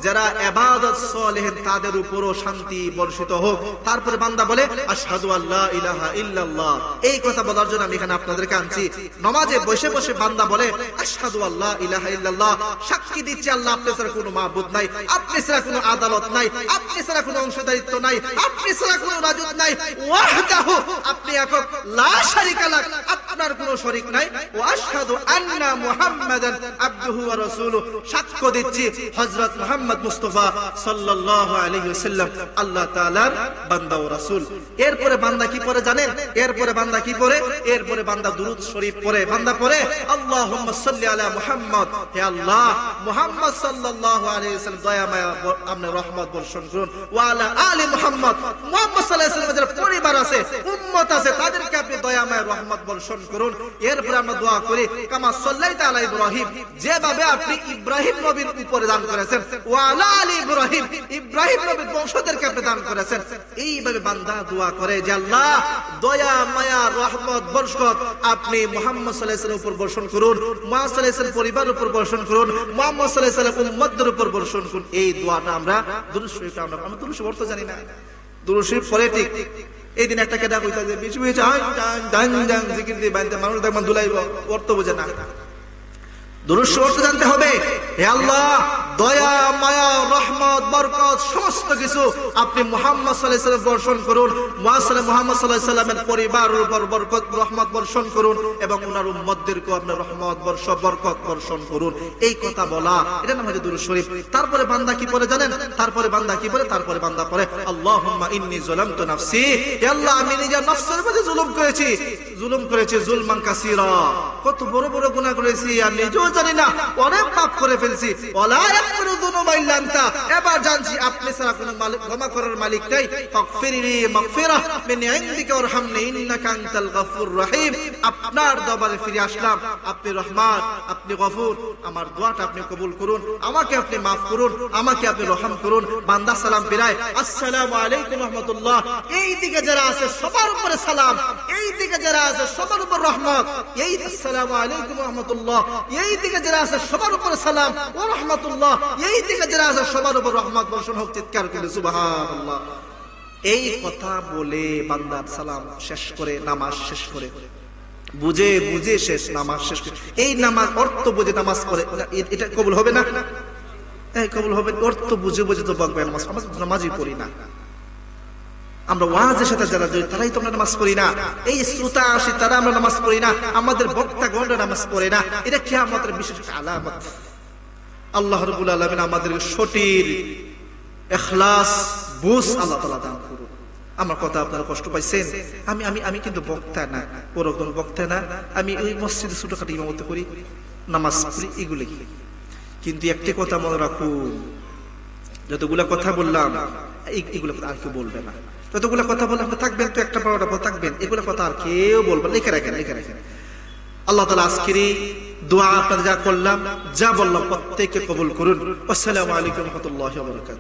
Speaker 1: যারা ইবাদত সালেহিন তাদের উপরও শান্তি বর্ষিত হোক। তারপরে বান্দা বলে আশহাদু আল্লা ইলাহা ইল্লাল্লাহ। এই কথা বলার জন্য আমি এখানে আপনাদেরকে আনছি। নামাজে বসে বসে বান্দা বলে আশহাদু আল্লা ইলাহা ইল্লাল্লাহ, সাক্ষী দিচ্ছি আল্লাহ আপনি ছাড়া কোনো মাবুদ নাই, আপনি ছাড়া কোনো আদালত নাই, আপনি ছাড়া কোনো অংশদারিত্ব নাই, আপনি ছাড়া কোনো রাজত নাই, ওয়াহদাহু আপনি একক, লা শারিকা লাহ আপনার কোনো শরীক নাই, ওয়া আশহাদু আন্না মুহাম্মাদান আবদুহু ওয়া রাসূলুহু সাক্ষ্য দিচ্ছি হযরত মুহাম্মদ মুস্তাফা সাল্লাল্লাহু আলাইহি ওয়াসাল্লাম আল্লাহ তাআলার বান্দা ও রাসূল। এরপরে বান্দা কি পড়ে জানেন? এরপরে বান্দা কি পড়ে? এরপরে বান্দা দুরূদ শরীফ পড়ে। বান্দা পড়ে আল্লাহুম্মা সাল্লি আলা মুহাম্মদ, হে আল্লাহ মুহাম্মদ সাল্লাল্লাহু আলাইহি ওয়াসাল্লাম দয়া মায়া আপনি রহমত বর্ষণ করুন, ওয়া আলা আলি মুহাম্মদ, মুহাম্মদ সাল্লাল্লাহু আলাইহি ওয়াসাল্লামের পরিবার আছে উম্মত আছে তাদেরকে আপনি দয়াময় রহমত বর্ষণ করুন। এরপরে আমরা দোয়া করি কামা সাল্লাইতা আলা ইব্রাহিম, যেভাবে আপনি ইব্রাহিম নবীর উপরে দান করেছেন, ওয়া আলা আলি ইব্রাহিম, ইব্রাহিম নবীর বংশধরকে আপনি দান করেছেন। এইভাবে বান্দা দোয়া করে যে আল্লাহ দয়া মায়া রহমত বরকত আপনি মুহাম্মদ সাল্লাল্লাহু আলাইহি ওয়াসাল্লামের উপর বর্ষণ করুন, মুহাম্মদ সাল্লাল্লাহু আলাইহি ওয়াসাল্লাম পরিবারের উপর বর্ষণ করুন, মুহাম্মদ সাল্লাল্লাহু আলাইহি ওয়াসাল্লাম উম্মতের উপর বর্ষণ করুন। এই দোয়াটা আমরা দুরূদ শরীফে আমরা দুরূদ শরীফ অর্থ জানি না, দুরূদ শরীফ পড়ে ঠিক এই দিন একটা কেডা কইতা যে বিশ বিশ ডান ডান জিকির দিয়ে বানতে মানুষ দেখমান দুলাইব, অর্থ বোঝে না। দুরূদ শরীফ অর্থ জানতে হবে। হে আল্লাহ দয়া মায়া রহমত বরকত সমস্ত কিছু আপনি মুহাম্মদ সাল্লাল্লাহু আলাইহি ওয়াসাল্লাম বর্ষণ করুন, মুহাম্মদ সাল্লাল্লাহু আলাইহি ওয়াসাল্লামের পরিবারের উপর বরকত রহমত বর্ষণ করুন এবং ওনার উম্মতদেরকে আপনি রহমত বরকত বর্ষণ করুন। এই কথা বলা এটা নাম হচ্ছে দুরূদ শরীফ। তারপরে বান্দা কি পড়ে জানেন? তারপরে বান্দা কি পড়ে? তারপরে বান্দা পড়ে আল্লাহুম্মা ইন্নী যালামতু নাফসি, হে আল্লাহ আমি নিজের নফসের প্রতি জুলুম করেছি জুলমান কাসীরা, কত বড় বড় গুনাহ করেছি আমি নিজেও জানি না, অনেক পাপ করে ফেলছি। ওয়ালা ইয়াগফিরু যুনুবা ইল্লা আনতা, এবার জানছি আপনি ছাড়া কোনো মালিক ক্ষমা করার মালিক নাই। ফাগফিরলি মাগফিরাহ মিন ইনদিকা ওয়ারহামনি ইন্নাকা আনতাল গফুরুর রহিম। আপনার দরবারে ফিরে আসলাম, আপনি রহমান, আপনি গফুর, আমার দোয়াটা আপনি কবুল করুন, আমাকে আপনি maaf করুন, আমাকে আপনি রহম করুন। বান্দা সালাম ফিরায় আসসালামু আলাইকুম ওয়া রাহমাতুল্লাহ, এই দিকে যারা আছে সবার উপরে সালাম, এই দিকে যারা আছে সবার উপর রহমত, এই আসসালামু আলাইকুম ওয়া রাহমাতুল্লাহ, এই দিকে যারা আছে সবার উপরে সালাম ওয়া রাহমাতুল্লাহ, এই দিকে যারা আছে সবার উপর রহমত বর্ষণ হোক। চিৎকার করে সুবহানাল্লাহ। এই কথা বলে বান্দার সালাম শেষ করে নামাজ শেষ করে বুঝে বুঝে শেষ নামাজ শেষ করে এই নামাজ অর্থ বুঝে নামাজ পড়ে, এটা কবুল হবে না? এই কবুল হবে? অর্থ বুঝে বুঝে তো বকবে নামাজ, আমরা নামাজই পড়ি না। আমরা ওয়াজের সাথে যারা জড়িত তারাই তো আমরা নামাজ পড়ি না, এই শ্রোতা আসি তারা আমরা নামাজ পড়ি না, আমাদের বক্তাগণরা নামাজ পড়ে না। এটা কিয়ামতের বিশেষ আলামত। আল্লাহ রাব্বুল আলামিন আমাদের সঠিক ইখলাস বুঝ আল্লাহ তাআলা দান করুন। আমার কথা আপনারা কষ্ট পাইছেন? আমি আমি আমি কিন্তু বক্তা না, বড় কোনো বক্তা না, আমি ওই মসজিদে ছোটখাটো ইমামতি করি, নামাজ পড়ি, এগুলো। কিন্তু একটি কথা মনে রাখুন, যতগুলা কথা বললাম এগুলো আর কেউ বলবে না। যতগুলা কথা বললাম থাকবেন তো একটা পাওয়াটা থাকবেন, এগুলো কথা আর কেউ বলবে না। লিখে রাখেন, লিখে রাখেন। আল্লাহ তাআলা আজকের দোয়া আপনাদের যা করলাম যা বললাম প্রত্যেককে কবুল করুন। আসসালামু আলাইকুম ওয়া রাহমাতুল্লাহি ওয়া বারাকাতুহু।